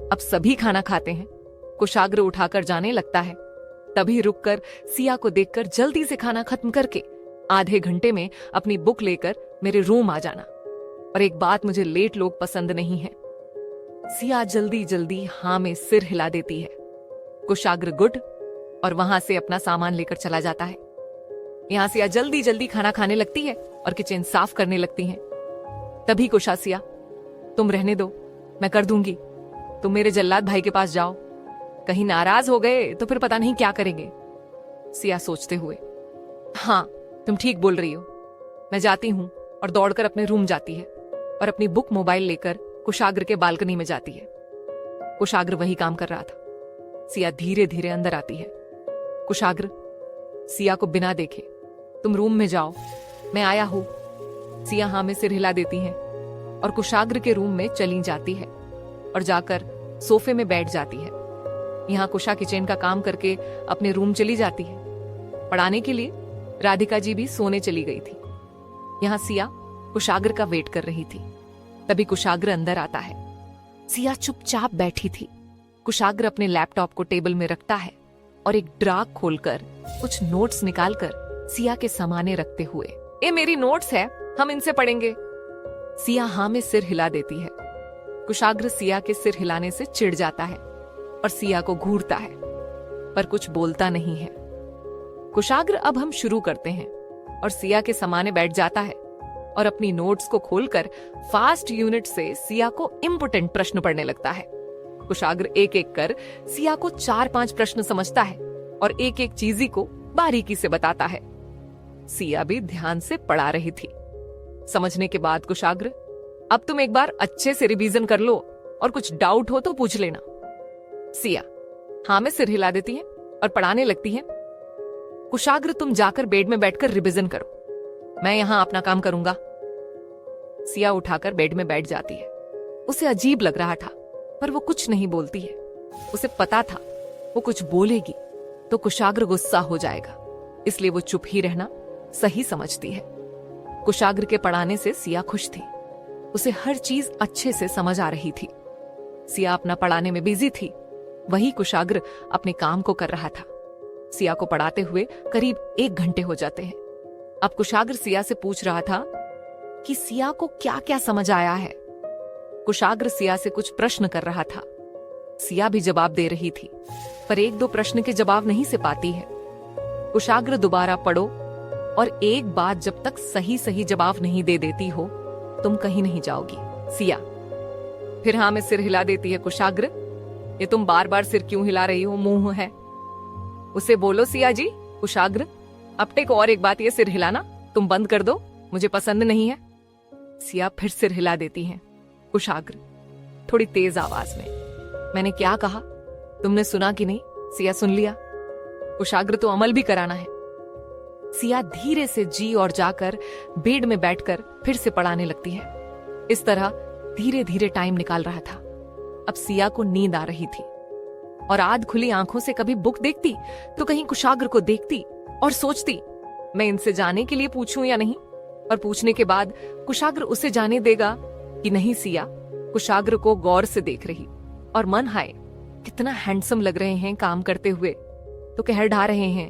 अब सभी खाना खाते हैं। कुशाग्र उठाकर जाने लगता है। तभी रुककर सिया को देखकर जल्दी से खाना खत्म करके आधे घंटे में अपनी बुक लेकर मेरे रूम आ जाना। और एक बात, मुझे लेट लोग पसंद नहीं है। सिया जल्दी जल्दी हाँ में सिर हिला देती है। कुशाग्र गुड, और वहां से अपना सामान लेकर चला जाता है। यहां सिया जल्दी जल्दी खाना खाने लगती है और किचन साफ करने लगती है। तभी कुशा, सिया तुम रहने दो, मैं कर दूंगी। तुम मेरे जल्लाद भाई के पास जाओ, कहीं नाराज हो गए तो फिर पता नहीं क्या करेंगे। सिया सोचते हुए, हाँ तुम ठीक बोल रही हो। मैं जाती हूं और दौड़कर अपने रूम जाती है और अपनी बुक मोबाइल लेकर कुशाग्र के बालकनी में जाती है। कुशाग्र वही काम कर रहा था। सिया धीरे धीरे अंदर आती है। कुशाग्र सिया को बिना देखे, तुम रूम में जाओ, मैं आया हूं। सिया हाँ में सिर हिला देती है और कुशाग्र के रूम में चली जाती है और जाकर सोफे में बैठ जाती है। यहाँ कुशा किचन का काम करके अपने रूम चली जाती है। पढ़ाने के लिए राधिका जी भी सोने चली गई थी। यहाँ सिया कुशाग्र का वेट कर रही थी। तभी कुशाग्र अंदर आता है। सिया चुपचाप बैठी थी। कुशाग्र अपने लैपटॉप को टेबल में रखता है और एक ड्राक खोलकर कुछ नोट्स निकालकर सिया के सामने रखते हुए, ये मेरी नोट्स है, हम इनसे पढ़ेंगे। सिया हाँ में सिर हिला देती है। कुशाग्र सिया के सिर हिलाने से चिढ़ जाता है और सिया को घूरता है, पर कुछ बोलता नहीं है। कुशाग्र, अब हम शुरू करते हैं, और सिया के सामने बैठ जाता है और अपनी नोट्स को खोलकर फास्ट यूनिट से सिया को इम्पोर्टेंट प्रश्न पढ़ने लगता है। कुशाग्र एक एक कर सिया को 4-5 प्रश्न समझता है और एक एक चीजी को बारीकी से बताता है। सिया भी ध्यान से पढ़ा रही थी। समझने के बाद कुशाग्र, अब तुम एक बार अच्छे से रिवीजन कर लो और कुछ डाउट हो तो पूछ लेना। सिया हाँ में सिर हिला देती है और पढ़ाने लगती है। कुशाग्र, तुम जाकर बेड में बैठकर रिवीजन करो, मैं यहां अपना काम करूंगा। सिया उठाकर बेड में बैठ जाती है। उसे अजीब लग रहा था, पर वो कुछ नहीं बोलती है। उसे पता था वो कुछ बोलेगी तो कुशाग्र गुस्सा हो जाएगा, इसलिए वो चुप ही रहना सही समझती है। कुशाग्र के पढ़ाने से सिया खुश थी। उसे हर चीज अच्छे से समझ आ रही थी। सिया अपना पढ़ाने में बिजी थी, वही कुशाग्र अपने काम को कर रहा था। सिया को पढ़ाते हुए करीब 1 घंटे हो जाते हैं। अब कुशाग्र सिया से पूछ रहा था कि सिया को क्या क्या समझ आया है। कुशाग्र सिया से कुछ प्रश्न कर रहा था। सिया भी जवाब दे रही थी, पर 1-2 प्रश्न के जवाब नहीं से पाती है। कुशाग्र, दोबारा पढ़ो और एक बात जब तक सही सही जवाब नहीं दे देती हो तुम कहीं नहीं जाओगी। सिया फिर हाँ में सिर हिला देती है। कुशाग्र, ये तुम बार बार सिर क्यों हिला रही हो, मुंह है? उसे बोलो सिया जी। कुशाग्र, अपने को और एक बात, ये सिर हिलाना तुम बंद कर दो, मुझे पसंद नहीं है। सिया फिर सिर हिला देती है। कुशाग्र थोड़ी तेज आवाज में, मैंने क्या कहा, तुमने सुना कि नहीं? सिया, सुन लिया। कुशाग्र, तो अमल भी कराना है। सिया धीरे से जी और जाकर बेड में बैठकर फिर से पढ़ाने लगती है। इस तरह धीरे धीरे टाइम निकाल रहा था। अब सिया को नींद आ रही थी और आध खुली आंखों से कभी बुक देखती तो कहीं कुशाग्र को देखती और सोचती, मैं इनसे जाने के लिए पूछूं या नहीं, और पूछने के बाद कुशाग्र उसे जाने देगा कि नहीं। सिया कुशाग्र को गौर से देख रही और मन, हाय कितना हैंडसम लग रहे हैं काम करते हुए, तो कहर ढा रहे हैं।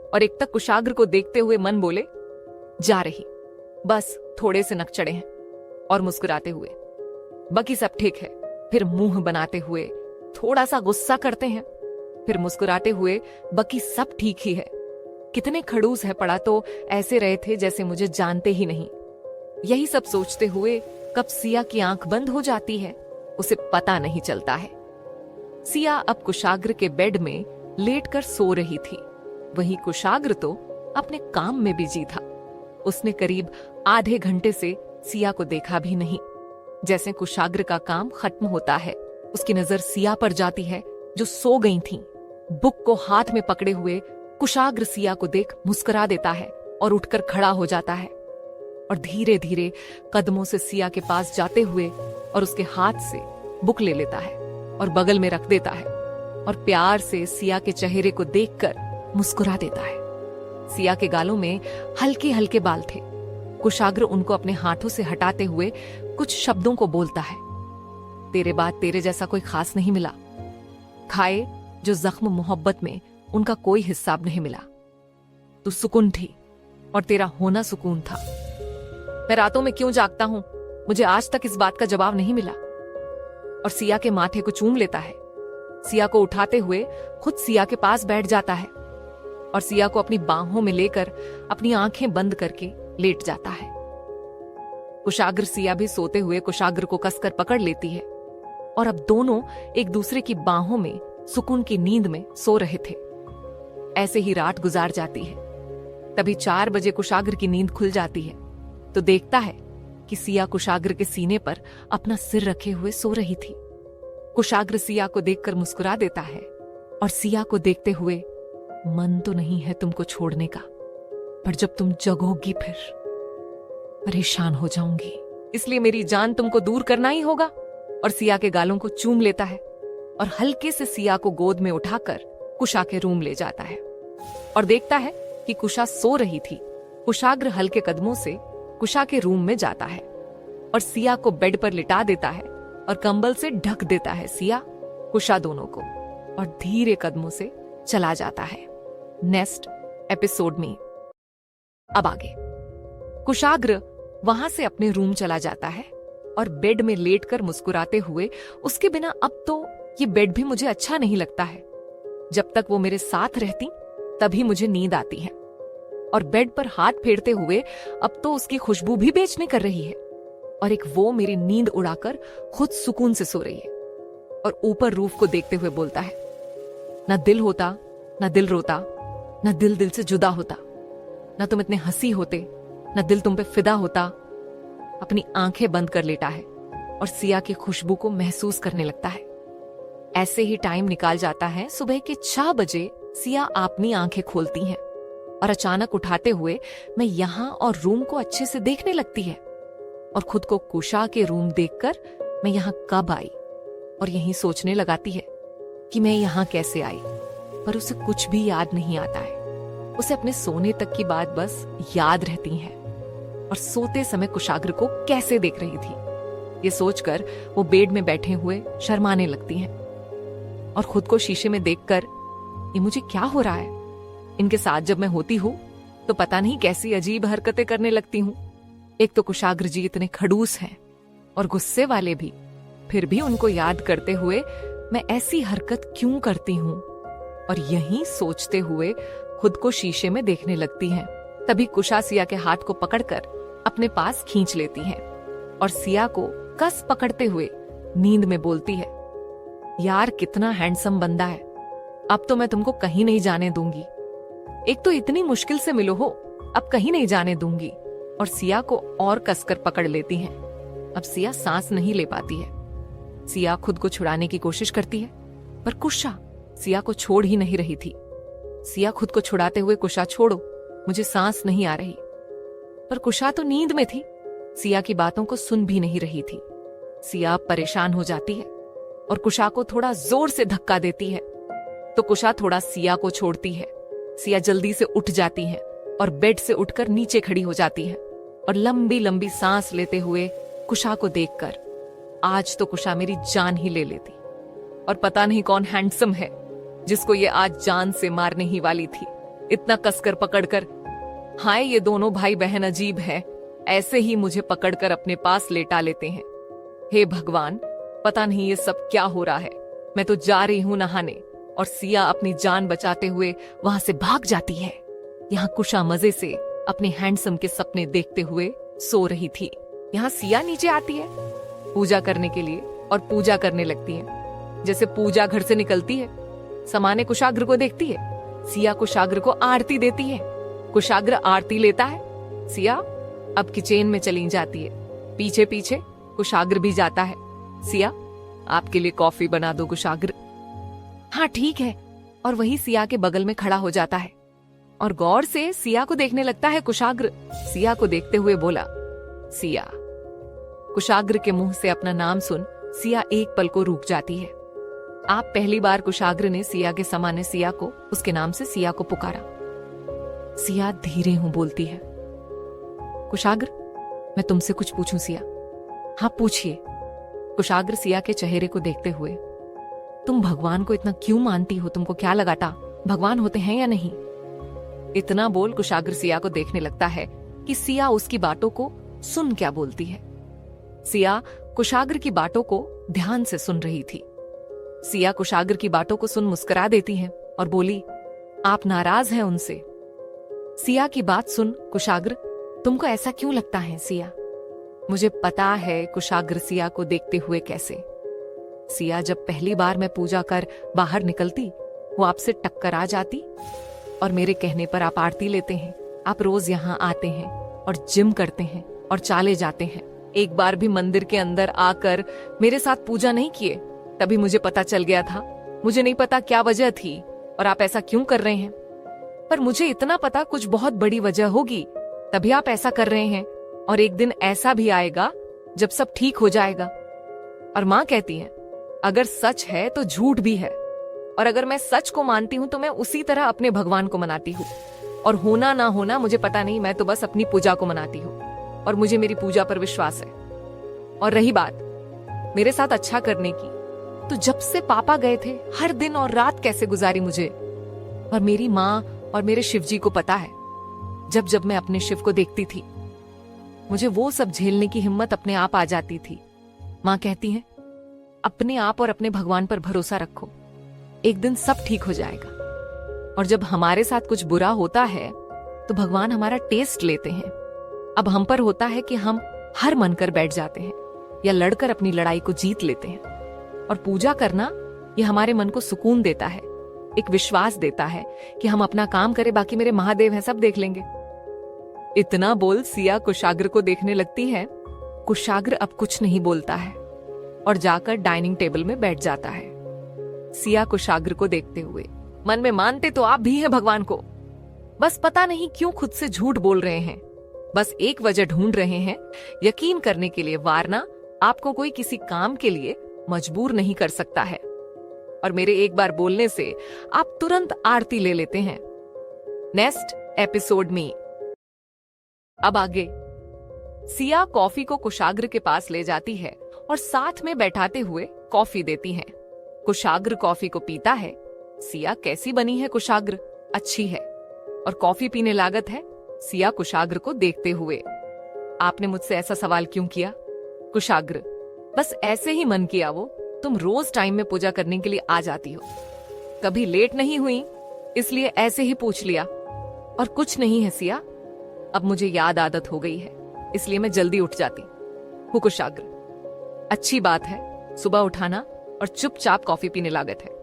और एक तक कुशाग्र को देखते हुए मन बोले, जा रही, बस थोड़े से नक चढ़े हैं। और मुस्कुराते हुए, बाकी सब ठीक है। फिर मुंह बनाते हुए थोड़ा सा गुस्सा करते हैं, फिर मुस्कुराते हुए, बाकी सब ठीक ही है। कितने खड़ूस है, पड़ा तो ऐसे रहे थे जैसे मुझे जानते ही नहीं। यही सब सोचते हुए कब सिया की आंख बंद हो जाती है उसे पता नहीं चलता है। सिया अब कुशाग्र के बेड में लेटकर सो रही थी। वही कुशाग्र तो अपने काम में बिजी था। उसने करीब आधे घंटे से सिया को देखा भी नहीं। जैसे कुशाग्र का काम खत्म होता है, उसकी नजर सिया पर जाती है जो सो गई थी। बुक को हाथ में पकड़े हुए कुशाग्र सिया को देख मुस्कुरा देता है और उठकर खड़ा हो जाता है और धीरे धीरे कदमों से सिया के पास जाते हुए और उसके हाथ से बुक ले लेता है और बगल में रख देता है और प्यार से सिया के चेहरे को देखकर मुस्कुरा देता है। सिया के गालों में हल्के हल्के बाल थे। कुशाग्र उनको अपने हाथों से हटाते हुए कुछ शब्दों को बोलता है। तेरे बाद तेरे जैसा कोई खास नहीं मिला। खाए जो जख्म मोहब्बत में उनका कोई हिसाब नहीं मिला। तू सुकून थी और तेरा होना सुकून था। मैं रातों में क्यों जागता हूं, मुझे आज तक इस बात का जवाब नहीं मिला। और सिया के माथे को चूम लेता है, सिया को उठाते हुए खुद सिया के पास बैठ जाता है और सिया को अपनी बाहों में लेकर अपनी आंखें बंद करके लेट जाता है। कुशाग्र सिया भी सोते हुए कुशाग्र को कसकर पकड़ लेती है और अब दोनों एक दूसरे की बाहों में सुकून की नींद में सो रहे थे। ऐसे ही रात गुजार जाती है। तभी 4 बजे कुशाग्र की नींद खुल जाती है तो देखता है कि सिया कुशाग्र के सीने पर अपना सिर रखे हुए सो रही थी। कुशाग्र सिया को देखकर मुस्कुरा देता है और सिया को देखते हुए, मन तो नहीं है तुमको छोड़ने का, पर जब तुम जगोगी फिर परेशान हो जाऊंगी, इसलिए मेरी जान तुमको दूर करना ही होगा। और सिया के गालों को चूम लेता है और हल्के से सिया को गोद में उठाकर कुशा के रूम ले जाता है और देखता है कि कुशा सो रही थी। कुशाग्र हल्के कदमों से कुशा के रूम में जाता है और सिया को बेड पर लिटा देता है और कंबल से ढक देता है सिया, कुशा दोनों को, और धीरे कदमों से चला जाता है। नेक्स्ट एपिसोड में अब आगे कुशाग्र वहां से अपने रूम चला जाता है और बेड में लेटकर मुस्कुराते हुए, उसके बिना अब तो ये बेड भी मुझे अच्छा नहीं लगता है। जब तक वो मेरे साथ रहती तभी मुझे नींद आती है। और बेड पर हाथ फेरते हुए अब तो उसकी खुशबू भी बेचने कर रही है और एक वो मेरी नींद उड़ाकर खुद सुकून से सो रही है। और ऊपर रूफ को देखते हुए बोलता है, ना दिल होता, ना दिल रोता, ना दिल दिल से जुदा होता, ना तुम इतने हंसी होते, ना दिल तुम पे फिदा होता। अपनी आंखें बंद कर लेता है और सिया की खुशबू को महसूस करने लगता है। ऐसे ही टाइम निकाल जाता है। सुबह के 6 बजे सिया अपनी आंखें खोलती हैं और अचानक उठाते हुए मैं यहां और रूम को अच्छे से देखने लगती है और खुद को कुशा के रूम देखकर मैं यहां कब आई और यही सोचने लगाती है कि मैं यहां कैसे आई। पर उसे कुछ भी याद नहीं आता है। उसे अपने सोने तक की बात बस याद रहती है और सोते समय कुशाग्र को कैसे देख रही थी, ये सोचकर वो बेड में बैठे हुए शर्माने लगती हैं और खुद को शीशे में देखकर, ये मुझे क्या हो रहा है, इनके साथ जब मैं होती हूँ तो पता नहीं कैसी अजीब हरकतें करने लगती हूँ। एक तो कुशाग्र जी इतने खड़ूस हैं और गुस्से वाले भी, फिर भी उनको याद करते हुए मैं ऐसी हरकत क्यों करती हूँ। और यही सोचते हुए खुद को शीशे में देखने लगती हैं। तभी कुशा सिया के हाथ को पकड़कर अपने पास खींच लेती है और सिया को कस पकड़ते हुए नींद में बोलती है, यार कितना हैंडसम बंदा है, अब तो मैं तुमको कहीं नहीं जाने दूंगी। एक तो इतनी मुश्किल से मिलो हो, अब कहीं नहीं जाने दूंगी। और सिया को और कसकर पकड़ लेती हैं। अब सिया सांस नहीं ले पाती है। सिया खुद को छुड़ाने की कोशिश करती है पर कुशा सिया को छोड़ ही नहीं रही थी। सिया खुद को छुड़ाते हुए, कुशा छोड़ो, मुझे सांस नहीं आ रही। पर कुशा तो नींद में थी, सिया की बातों को सुन भी नहीं रही थी। सिया परेशान हो जाती है और कुशा को थोड़ा जोर से धक्का देती है तो कुशा थोड़ा सिया को छोड़ती है। सिया जल्दी से उठ जाती है और बेड से उठकर नीचे खड़ी हो जाती है और लंबी लंबी सांस लेते हुए कुशा को देखकर, आज तो कुशा मेरी जान ही ले लेती और पता नहीं कौन हैंडसम है जिसको ये आज जान से मारने ही वाली थी, इतना कसकर पकड़कर। हाय, ये दोनों भाई बहन अजीब है, ऐसे ही मुझे पकड़कर अपने पास लेटा लेते हैं। हे भगवान, पता नहीं ये सब क्या हो रहा है। मैं तो जा रही हूं नहाने। और सिया अपनी जान बचाते हुए वहां से भाग जाती है। यहाँ कुशा मजे से अपने हैंडसम के सपने देखते हुए सो रही थी। यहाँ सिया नीचे आती है पूजा करने के लिए और पूजा करने लगती है। जैसे पूजा घर से निकलती है, समाने कुशाग्र को देखती है। सिया कुशाग्र को आरती देती है। कुशाग्र आरती लेता है। सिया अब किचन में चली जाती है। पीछे पीछे कुशाग्र भी जाता है। सिया, आपके लिए कॉफी बना दो कुशाग्र। हाँ ठीक है। और वही सिया के बगल में खड़ा हो जाता है और गौर से सिया को देखने लगता है कुशाग्र। सिया को देखते हुए बोला, सिया। कुशाग्र के मुंह से अपना नाम सुन सिया एक पल को रुक जाती है। आप पहली बार कुशाग्र ने सिया के समाने सिया को उसके नाम से सिया को पुकारा। सिया धीरे हूं बोलती है, कुशाग्र मैं तुमसे कुछ पूछूं सिया। हाँ पूछिए। कुशाग्र सिया के चेहरे को देखते हुए, तुम भगवान को इतना क्यों मानती हो? तुमको क्या लगाता भगवान होते हैं या नहीं? इतना बोल कुशाग्र सिया को देखने लगता है कि सिया उसकी बातों को सुन क्या बोलती है। सिया कुशाग्र की बातों को ध्यान से सुन रही थी। सिया कुशाग्र की बातों को सुन मुस्कुरा देती है और बोली, आप नाराज हैं उनसे? सिया की बात सुन कुशाग्र, तुमको ऐसा क्यों लगता है सिया? मुझे पता है कुशाग्र सिया को देखते हुए कैसे। सिया, जब पहली बार मैं पूजा कर बाहर निकलती, वो आपसे टक्कर आ जाती और मेरे कहने पर आप आरती लेते हैं। आप रोज यहाँ आते हैं और जिम करते हैं और चाले जाते हैं। एक बार भी मंदिर के अंदर आकर मेरे साथ पूजा नहीं किए। तभी मुझे पता चल गया था। मुझे नहीं पता क्या वजह थी और आप ऐसा क्यों कर रहे हैं, पर मुझे इतना पता कुछ बहुत बड़ी वजह होगी, तभी आप ऐसा कर रहे हैं। और एक दिन ऐसा भी आएगा जब सब ठीक हो जाएगा। और माँ कहती है, अगर सच है तो झूठ भी है, और अगर मैं सच को मानती हूँ तो मैं उसी तरह अपने भगवान को मनाती हूँ। और होना ना होना मुझे पता नहीं, मैं तो बस अपनी पूजा को मनाती हूँ और मुझे मेरी पूजा पर विश्वास है। और रही बात मेरे साथ अच्छा करने की, तो जब से पापा गए थे हर दिन और रात कैसे गुजारी मुझे और मेरी माँ और मेरे शिव जी को पता है। जब जब मैं अपने शिव को देखती थी, मुझे वो सब झेलने की हिम्मत अपने आप आ जाती थी। माँ कहती है, अपने आप और अपने भगवान पर भरोसा रखो, एक दिन सब ठीक हो जाएगा। और जब हमारे साथ कुछ बुरा होता है तो भगवान हमारा टेस्ट लेते हैं। अब हम पर होता है कि हम हार मानकर बैठ जाते हैं या लड़कर अपनी लड़ाई को जीत लेते हैं। और पूजा करना ये हमारे मन को सुकून देता है, एक विश्वास देता है कि हम अपना काम करें, बाकी मेरे महादेव हैं, सब देख लेंगे। इतना बोल सिया कुशाग्र को देखने लगती है। कुशाग्र अब कुछ नहीं बोलता है और जाकर डाइनिंग टेबल में बैठ जाता है। सिया कुशाग्र को देखते हुए, मन में मानते तो आप भी हैं भगवान को, बस पता नहीं क्यों खुद से झूठ बोल रहे हैं। बस एक वजह ढूंढ रहे हैं यकीन करने के लिए, वारना आपको कोई किसी काम के लिए मजबूर नहीं कर सकता है। और मेरे एक बार बोलने से आप तुरंत आरती ले लेते हैं। नेक्स्ट एपिसोड में अब आगे सिया कॉफी को कुशाग्र के पास ले जाती है और साथ में बैठाते हुए कॉफी देती है। कुशाग्र कॉफी को पीता है। सिया, कैसी बनी है कुशाग्र? अच्छी है। और कॉफी पीने लागत है। सिया कुशाग्र को देखते हुए, आपने मुझसे ऐसा सवाल क्यों किया? कुशाग्र, बस ऐसे ही मन किया। वो तुम रोज टाइम में पूजा करने के लिए आ जाती हो, कभी लेट नहीं हुई, इसलिए ऐसे ही पूछ लिया। और कुछ नहीं है सिया, अब मुझे याद आदत हो गई है, इसलिए मैं जल्दी उठ जाती हूँ। कुशाग्र, अच्छी बात है, सुबह उठाना और चुपचाप कॉफी पीने लागत है।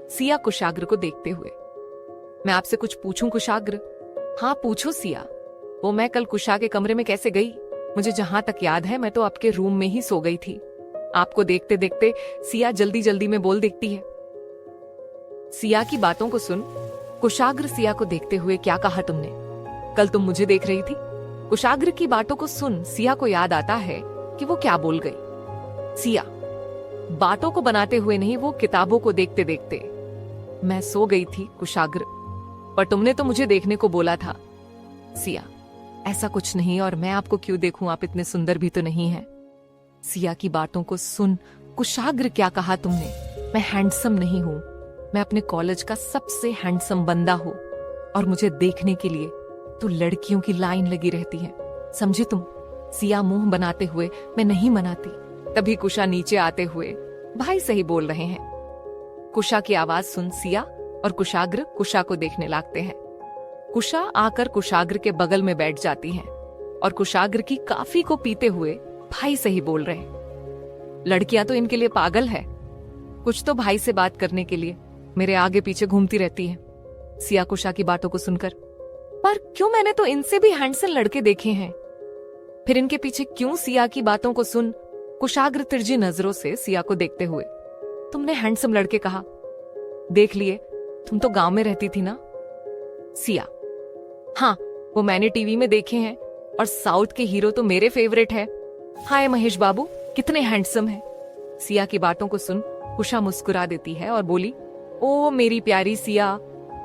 सिया कुशाग्र को देखते हुए, मैं आपसे कुछ पूछूं कुशाग्र? हाँ पूछो सिया। वो मैं कल कुशा के कमरे में कैसे गई? मुझे जहां तक याद है मैं तो आपके रूम में ही सो गई थी। आपको देखते देखते सिया जल्दी जल्दी में बोल देखती है। सिया की बातों को सुन कुशाग्र सिया को देखते हुए, क्या कहा तुमने? कल तुम मुझे देख रही थी। कुशाग्र की बातों को सुन सिया को याद आता है कि वो क्या बोल गई। सिया, बातों को बनाते हुए नहीं, वो किताबों को देखते देखते। मैं सो गई थी कुशाग्र, पर तुमने तो मुझे देखने को बोला था। सिया, ऐसा कुछ नहीं, और मैं आपको क्यों देखूं, आप इतने सुंदर भी तो नहीं हैं। सिया की बातों को सुन कुशाग्र, क्या कहा तुमने? मैं हैंडसम नहीं हूं, मैं अपने कॉलेज का सबसे हैंडसम बंदा हूं, और मुझे देखने के लिए तो लड़कियों की लाइन लगी रहती है, समझे तुम? सिया मुंह बनाते हुए, मैं नहीं मनाती। तभी कुशा नीचे आते हुए, भाई सही बोल रहे हैं। कुशा की आवाज सुन सिया और कुशाग्र कुशा को देखने लगते हैं। कुशा आकर कुशाग्र के बगल में बैठ जाती है और कुशाग्र की काफी को पीते हुए, भाई सही बोल रहे हैं, लड़कियां तो इनके लिए पागल है, कुछ तो भाई से बात करने के लिए मेरे आगे पीछे घूमती रहती है। सिया कुशा की बातों को सुनकर, पर क्यों, मैंने तो इनसे भी हैंडसम लड़के देखे हैं, फिर इनके पीछे क्यों? सिया की बातों को सुन कुशाग्र तिरछी नजरों से सिया को देखते हुए, तुमने हैंडसम लड़के कहा, देख लिए, तुम तो गांव में रहती थी ना? सिया, हाँ वो मैंने टीवी में देखे हैं, और साउथ के हीरो तो मेरे फेवरेट है। हाय महेश बाबू, कितने हैंडसम हैं। सिया की बातों को सुन कुशा मुस्कुरा देती है और बोली, ओ मेरी प्यारी सिया,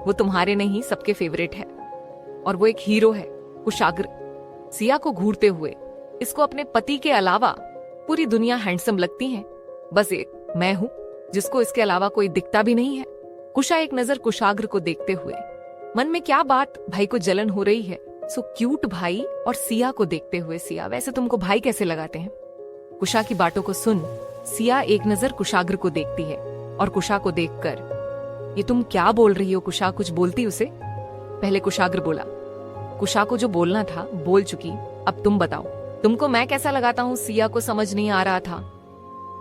वो तुम्हारे नहीं सबके फेवरेट है, और वो एक हीरो है। कुशाग्र सिया को घूरते हुए, इसको अपने पति के अलावा पूरी दुनिया हैंडसम लगती है, बस एक मैं हूं जिसको इसके अलावा कोई दिखता भी नहीं है। कुशा एक नजर कुशाग्र को देखते हुए, मन में क्या बात भाई को जलन हो रही है। सो क्यूट भाई और सिया को देखते हुए, सिया वैसे तुमको भाई कैसे लगाते हैं? कुशा की बातों को सुन सिया एक नजर कुशाग्र को देखती है और कुशा को देखकर, ये तुम क्या बोल रही हो कुशा? कुछ बोलती उसे। पहले कुशाग्र बोला, कुशा को जो बोलना था बोल चुकी, अब तुम बताओ तुमको मैं कैसा लगाता हूँ? सिया को समझ नहीं आ रहा था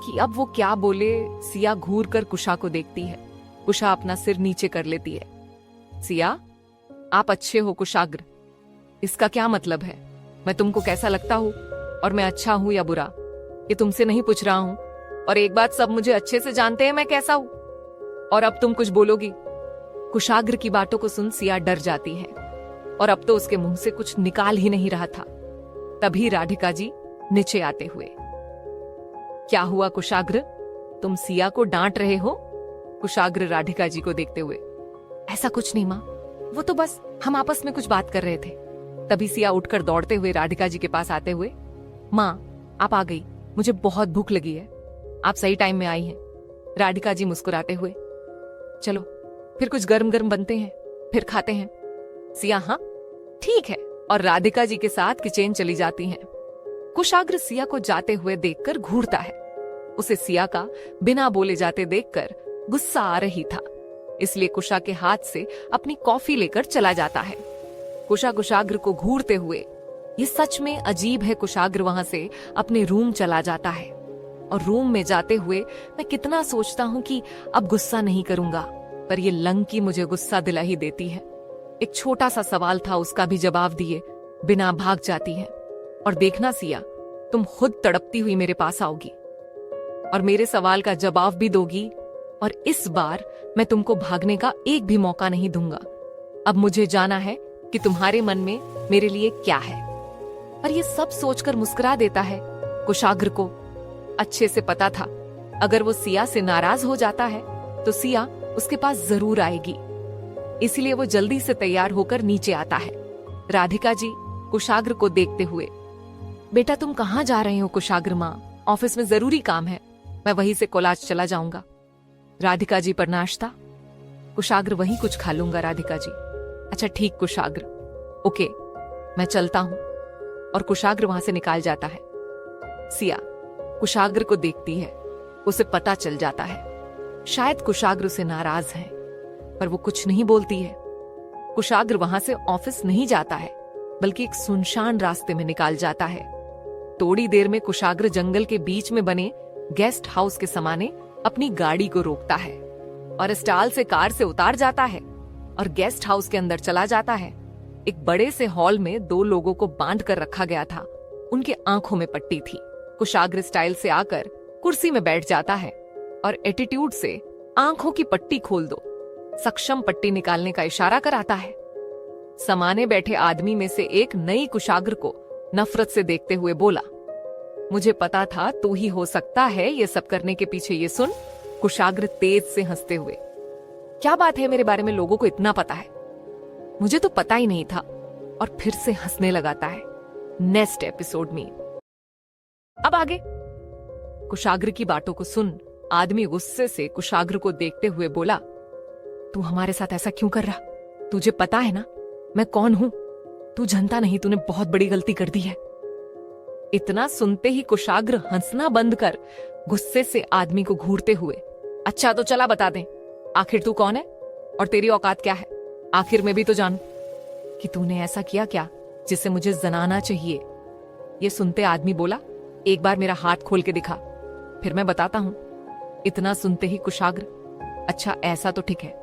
कि अब वो क्या बोले। सिया घूर कर कुशा को देखती है। कुशा अपना सिर नीचे कर लेती है। सिया, आप अच्छे हो कुशाग्र, इसका क्या मतलब है? मैं तुमको कैसा लगता हूँ और मैं अच्छा हूँ या बुरा, ये तुमसे नहीं पूछ रहा हूँ। और एक बात सब मुझे अच्छे से जानते हैं मैं कैसा हूँ, और अब तुम कुछ बोलोगी? कुशाग्र की बातों को सुन सिया डर जाती है और अब तो उसके मुंह से कुछ निकाल ही नहीं रहा था। तभी राधिका जी नीचे आते हुए, क्या हुआ कुशाग्र, तुम सिया को डांट रहे हो? कुशाग्र राधिका जी को देखते हुए, ऐसा कुछ नहीं माँ, वो तो बस हम आपस में कुछ बात कर रहे थे। तभी सिया उठकर दौड़ते हुए राधिका जी के पास आते हुए, माँ आप आ गई, मुझे बहुत भूख लगी है, आप सही टाइम में आई हैं। राधिका जी मुस्कुराते हुए, चलो फिर कुछ गर्म गर्म बनते हैं, फिर खाते हैं। सिया, हाँ ठीक है, और राधिका जी के साथ किचन चली जाती हैं। कुशाग्र सिया को जाते हुए देखकर घूरता है। उसे सिया का बिना बोले जाते देखकर गुस्सा आ रही था, इसलिए कुशा के हाथ से अपनी कॉफी लेकर चला जाता है। कुशा कुशाग्र को घूरते हुए, ये सच में अजीब है, कुशाग्र वहां से अपने रूम चला जाता है। और रूम में जाते हुए मैं कितना सोचता हूं कि अब गुस्सा नहीं करूंगा, पर ये लंकी मुझे गुस्सा दिला ही देती है। एक छोटा सा सवाल था, उसका भी जवाब दिए बिना भाग जाती है। और देखना सिया, तुम खुद तड़पती हुई मेरे पास आओगी और मेरे सवाल का जवाब भी दोगी, और इस बार मैं तुमको भागने का एक भी मौका नहीं दूंगा। अब मुझे जाना है कि तुम्हारे मन में मेरे लिए क्या है। और ये सब सोचकर मुस्कुरा देता है। कुशाग्र को अच्छे से पता था, अगर वो सिया से नाराज हो जाता है तो सिया उसके पास जरूर आएगी, इसलिए वो जल्दी से तैयार होकर नीचे आता है। राधिका जी कुशाग्र को देखते हुए, बेटा तुम कहाँ जा रहे हो कुशाग्र? माँ ऑफिस में जरूरी काम है, मैं वहीं से कोलाज चला जाऊंगा। राधिका जी पर नाश्ता? कुशाग्र वहीं कुछ खा लूंगा राधिका जी। अच्छा ठीक कुशाग्र, ओके मैं चलता हूं। और कुशाग्र वहां से निकाल जाता है। सिया कुशाग्र को देखती है, उसे पता चल जाता है शायद कुशाग्र से नाराज है, पर वो कुछ नहीं बोलती है। कुशाग्र वहां से ऑफिस नहीं जाता है, बल्कि एक सुनसान रास्ते में निकाल जाता है। थोड़ी देर में कुशाग्र जंगल के बीच में बने गेस्ट हाउस के समाने अपनी गाड़ी को रोकता है और स्टॉल से कार से उतार जाता है और गेस्ट हाउस के अंदर चला जाता है। एक बड़े से हॉल में दो लोगों को बांध कर रखा गया था, उनके आंखों में पट्टी थी। कुशाग्र स्टाइल से आकर कुर्सी में बैठ जाता है और एटीट्यूड से आंखों की पट्टी खोल दो, सक्षम पट्टी निकालने का इशारा कराता है। समाने बैठे आदमी में से एक नई कुशाग्र को नफरत से देखते हुए बोला, मुझे पता था तू ही हो सकता है ये सब करने के पीछे। ये सुन। कुशाग्र तेज से हंसते हुए, क्या बात है, मेरे बारे में लोगों को इतना पता है? मुझे तो पता ही नहीं था। और फिर से हंसने लगाता है। नेक्स्ट एपिसोड में अब आगे। कुशाग्र की बातों को सुन आदमी गुस्से से कुशाग्र को देखते हुए बोला, तू हमारे साथ ऐसा क्यों कर रहा? तुझे पता है ना मैं कौन हूं? तू जानता नहीं, तूने बहुत बड़ी गलती कर दी है। इतना सुनते ही कुशाग्र हंसना बंद कर गुस्से से आदमी को घूरते हुए, अच्छा तो चला बता दे, आखिर तू कौन है और तेरी औकात क्या है? आखिर मैं भी तो जानूं कि तूने ऐसा किया क्या जिससे मुझे जनाना चाहिए। ये सुनते आदमी बोला, एक बार मेरा हाथ खोल के दिखा, फिर मैं बताता हूं। इतना सुनते ही कुशाग्र, अच्छा ऐसा तो ठीक है,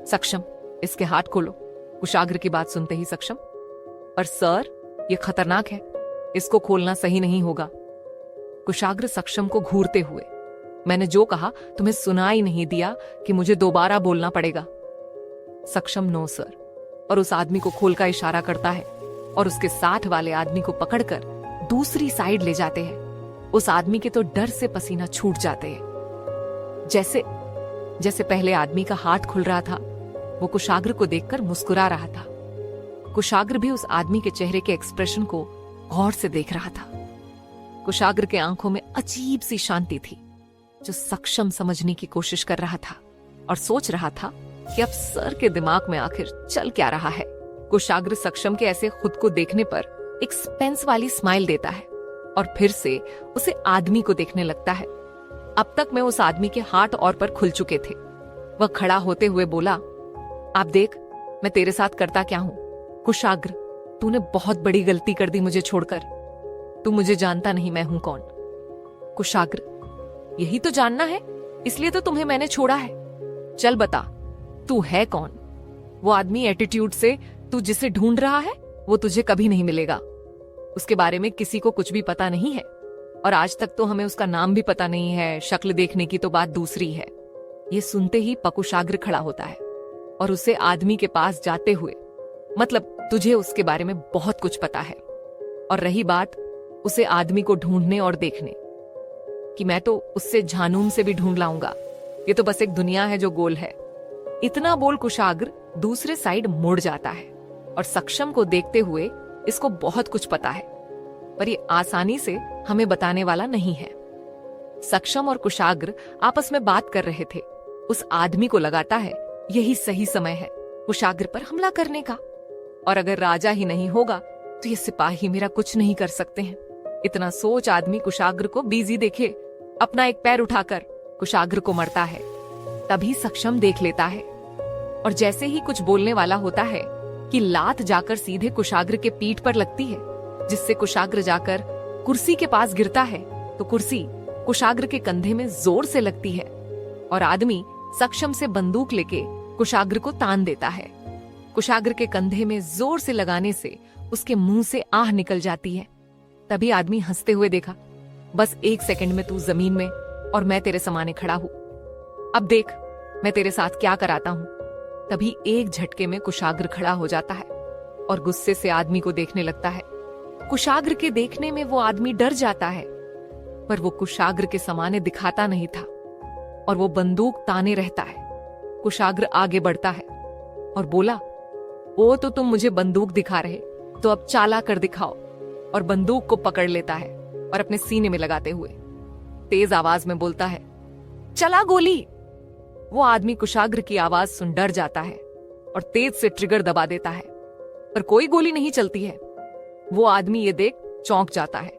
सक्षम इसके हाथ खोलो। कुशाग्र की बात सुनते ही सक्षम, पर सर ये खतरनाक है, इसको खोलना सही नहीं होगा। कुशाग्र सक्षम को घूरते हुए, मैंने जो कहा तुम्हें सुनाई नहीं दिया कि मुझे दोबारा बोलना पड़ेगा। सक्षम, नो सर। और उस आदमी को खोल का इशारा करता है और उसके साथ वाले आदमी को पकड़कर दूसरी साइड ले जाते हैं। उस आदमी के तो डर से पसीना छूट जाते हैं। जैसे जैसे पहले आदमी का हाथ खुल रहा था, वो कुशाग्र को देखकर मुस्कुरा रहा था। कुशाग्र भी उस आदमी के चेहरे के एक्सप्रेशन को गौर से देख रहा था। कुशाग्र के आंखों में अजीब सी शांति थी। जो सक्षम समझने की कोशिश कर रहा था और सोच रहा था कि अब सर के दिमाग में आखिर चल क्या रहा है। कुशाग्र सक्षम के ऐसे खुद को देखने पर एक स्पेंस वाली स्माइल देता है और फिर से उसे आदमी को देखने लगता है। अब तक मैं उस आदमी के हाथ और पर खुल चुके थे। वह खड़ा होते हुए बोला, आप देख मैं तेरे साथ करता क्या हूं। कुशाग्र, तूने बहुत बड़ी गलती कर दी मुझे छोड़कर। तू मुझे जानता नहीं मैं हूं कौन। कुशाग्र, यही तो जानना है, इसलिए तो तुम्हें मैंने छोड़ा है। चल बता, तू है कौन। वो आदमी एटीट्यूड से तू जिसे ढूंढ रहा है वो तुझे कभी नहीं मिलेगा। उसके बारे में किसी को कुछ भी पता नहीं है और आज तक तो हमें उसका नाम भी पता नहीं है। शक्ल देखने की तो बात दूसरी है। ये सुनते ही पकुशाग्र खड़ा होता है और उसे आदमी के पास जाते हुए, मतलब तुझे उसके बारे में बहुत कुछ पता है। और रही बात उसे आदमी को ढूंढने और देखने कि, मैं तो उससे झानूम से भी ढूंढ लाऊंगा। ये तो बस एक दुनिया है जो गोल है। इतना बोल कुशाग्र दूसरे साइड मुड़ जाता है और सक्षम को देखते हुए, इसको बहुत कुछ पता है पर ये आसानी से हमें बताने वाला नहीं है। सक्षम और कुशाग्र आपस में बात कर रहे थे। उस आदमी को लगाता है यही सही समय है कुशाग्र पर हमला करने का, और अगर राजा ही नहीं होगा तो ये सिपाही मेरा कुछ नहीं कर सकते हैं। इतना सोच आदमी कुशाग्र को बिजी देखे अपना एक पैर उठाकर कुशाग्र को मरता है। तभी सक्षम देख लेता है और जैसे ही कुछ बोलने वाला होता है कि लात जाकर सीधे कुशाग्र के पीठ पर लगती है, जिससे कुशाग्र जाकर कुर्सी के पास गिरता है तो कुर्सी कुशाग्र के कंधे में जोर से लगती है और आदमी सक्षम से बंदूक लेके कुशाग्र को तान देता है। कुशाग्र के कंधे में जोर से लगाने से उसके मुंह से आह निकल जाती है। तभी आदमी हंसते हुए देखा, बस 1 सेकंड में तू जमीन में और मैं तेरे समाने खड़ा हूं। अब देख मैं तेरे साथ क्या कराता हूं। तभी एक झटके में कुशाग्र खड़ा हो जाता है और गुस्से से आदमी को देखने लगता है। कुशाग्र के देखने में वो आदमी डर जाता है पर वो कुशाग्र के समाने दिखाता नहीं था और वो बंदूक ताने रहता है। कुशाग्र आगे बढ़ता है और बोला, वो तो तुम मुझे बंदूक दिखा रहे, तो अब चाला कर दिखाओ। और बंदूक को पकड़ लेता है और अपने सीने में लगाते हुए तेज आवाज में बोलता है, चला गोली। वो आदमी कुशाग्र की आवाज सुन डर जाता है और तेज से ट्रिगर दबा देता है पर कोई गोली नहीं चलती है। वो आदमी ये देख चौंक जाता है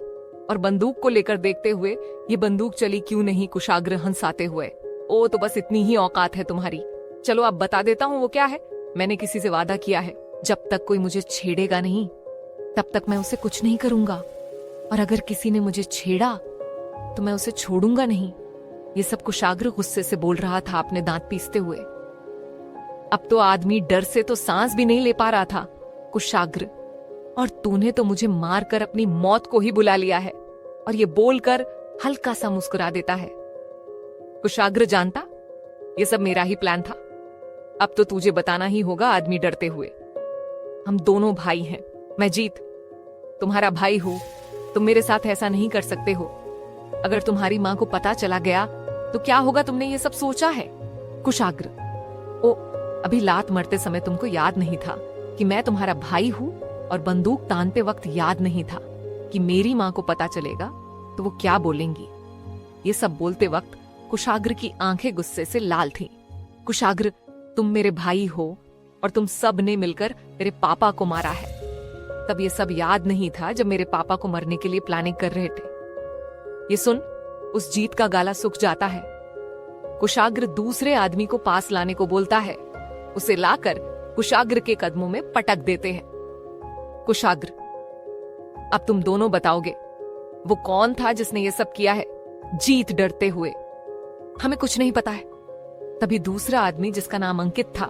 और बंदूक को लेकर देखते हुए, ये बंदूक चली क्यों नहीं। कुशाग्र हंसाते हुए, ओ तो बस इतनी ही औकात है तुम्हारी। चलो अब बता देता हूँ वो क्या है। मैंने किसी से वादा किया है, जब तक कोई मुझे छेड़ेगा नहीं तब तक मैं उसे कुछ नहीं करूंगा, और अगर किसी ने मुझे छेड़ा तो मैं उसे छोड़ूंगा नहीं। ये सब कुशाग्र गुस्से से बोल रहा था अपने दांत पीसते हुए। अब तो आदमी डर से तो सांस भी नहीं ले पा रहा था। कुशाग्र, और तूने तो मुझे मारकर अपनी मौत को ही बुला लिया है। और ये बोलकर हल्का सा मुस्कुरा देता है। कुशाग्र जानता ये सब मेरा ही प्लान था। अब तो तुझे बताना ही होगा। आदमी डरते हुए, हम दोनों भाई हैं। मैं जीत तुम्हारा भाई हूं। तुम मेरे साथ ऐसा नहीं कर सकते हो। अगर तुम्हारी मां को पता चला गया तो क्या होगा, तुमने ये सब सोचा है? कुशाग्र, ओ अभी लात मरते समय तुमको याद नहीं था कि मैं तुम्हारा भाई हूं, और बंदूक तानते वक्त याद नहीं था कि मेरी मां को पता चलेगा तो वो क्या बोलेंगी। ये सब बोलते वक्त कुशाग्र की आंखें गुस्से से लाल थीं। कुशाग्र, तुम मेरे भाई हो और तुम सब ने मिलकर मेरे पापा को मारा है। तब ये सब याद नहीं था जब मेरे पापा को मरने के लिए प्लानिंग कर रहे थे। ये सुन, उस जीत का गाला सूख जाता है। कुशाग्र दूसरे आदमी को पास लाने को बोलता है। उसे लाकर कुशाग्र के कदमों में पटक देते हैं। कुशाग्र, अब तुम दोनों बताओगे वो कौन था जिसने ये सब किया है? जीत डरते हुए, हमें कुछ नहीं पता है। तभी दूसरा आदमी जिसका नाम अंकित था,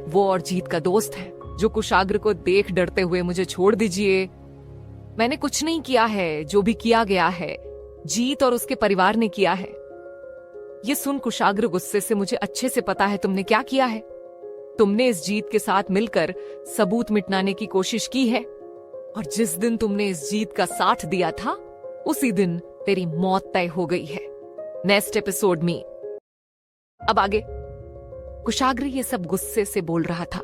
वो और जीत का दोस्त है, जो कुशाग्र को देख डरते हुए, मुझे छोड़ दीजिए, मैंने कुछ नहीं किया है। जो भी किया गया है जीत और उसके परिवार ने किया है। ये सुन कुशाग्र गुस्से से, मुझे अच्छे से पता है तुमने क्या किया है। तुमने इस जीत के साथ मिलकर सबूत मिटाने की कोशिश की है, और जिस दिन तुमने इस जीत का साथ दिया था उसी दिन तेरी मौत तय हो गई है। नेक्स्ट एपिसोड में अब आगे। कुशाग्र ये सब गुस्से से बोल रहा था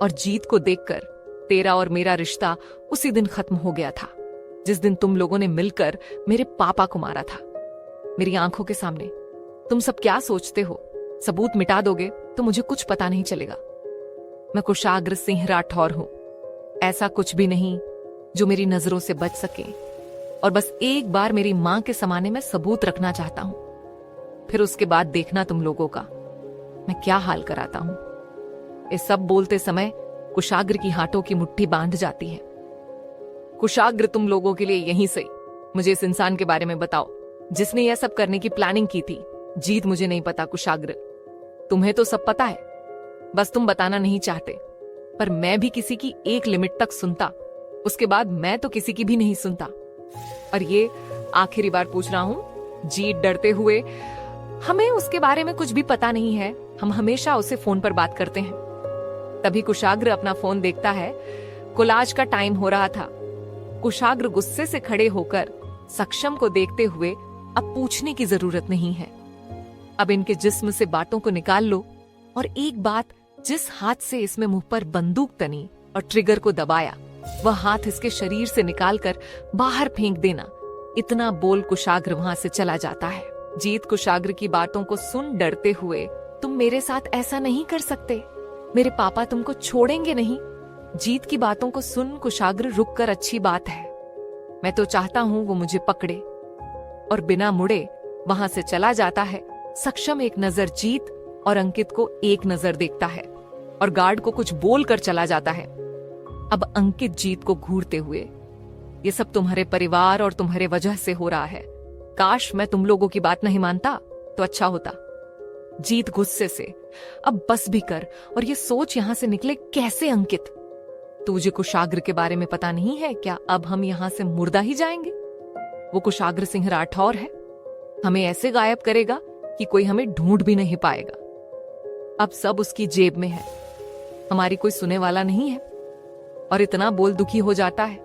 और जीत को देखकर तेरा और मेरा रिश्ता उसी दिन खत्म हो गया था जिस दिन तुम लोगों ने मिलकर मेरे पापा को मारा था। मेरी आंखों के सामने। तुम सब क्या सोचते हो? सबूत मिटा दोगे तो मुझे कुछ पता नहीं चलेगा। मैं कुशाग्र सिंह राठौर हूं। ऐसा कुछ भी नहीं जो मेरी नजरों से बच सके, और बस एक बार मेरी मां के समाने में सबूत रखना चाहता हूं। फिर उसके बाद देखना तुम लोगों का मैं क्या हाल कराता हूं। ये सब बोलते समय कुशाग्र की हाथों की मुट्ठी बांध जाती है। कुशाग्र, तुम लोगों के लिए यहीं सही। मुझे इस इंसान के बारे में बताओ जिसने यह सब करने की प्लानिंग की थी। जीत, मुझे नहीं पता कुशाग्र, तुम्हें तो सब पता है, बस तुम बताना नहीं चाहते। पर मैं भी किसी की एक लिमिट तक सुनता, उसके बाद मैं तो किसी की भी नहीं सुनता। और ये आखिरी बार पूछ रहा हूं, जीत डरते हुए, हमें उसके बारे में कुछ भी पता नहीं है, हम हमेशा उसे फोन पर बात करते हैं। तभी कुशाग्र अपना फोन देखता है। कोलाज का टाइम हो रहा था। कुशाग्र गुस्से से खड़े होकर सक्षम को देखते हुए, अब पूछने की जरूरत नहीं है, अब इनके जिस्म से बातों को निकाल लो। और एक बात, जिस हाथ से इसमें मुंह पर बंदूक तनी और ट्रिगर को दबाया, वह हाथ इसके शरीर से निकालकर बाहर फेंक देना। इतना बोल कुशाग्र वहां से चला जाता है। जीत कुशाग्र की बातों को सुन डरते हुए, तुम मेरे साथ ऐसा नहीं कर सकते, मेरे पापा तुमको छोड़ेंगे नहीं। जीत की बातों को सुन कुशाग्र रुककर, अच्छी बात है, मैं तो चाहता हूं वो मुझे पकड़े, और बिना मुड़े वहां से चला जाता है। सक्षम एक नजर जीत और अंकित को एक नजर देखता है और गार्ड को कुछ बोलकर चला जाता है। अब अंकित जीत को घूरते हुए, ये सब तुम्हारे परिवार और तुम्हारे वजह से हो रहा है। काश मैं तुम लोगों की बात नहीं मानता तो अच्छा होता। जीत गुस्से से, अब बस भी कर और ये सोच यहां से निकले कैसे। अंकित, तुझे कुशाग्र के बारे में पता नहीं है क्या? अब हम यहां से मुर्दा ही जाएंगे। वो कुशाग्र सिंह राठौर है, हमें ऐसे गायब करेगा कि कोई हमें ढूंढ भी नहीं पाएगा। अब सब उसकी जेब में है, हमारी कोई सुने वाला नहीं है। और इतना बोल दुखी हो जाता है।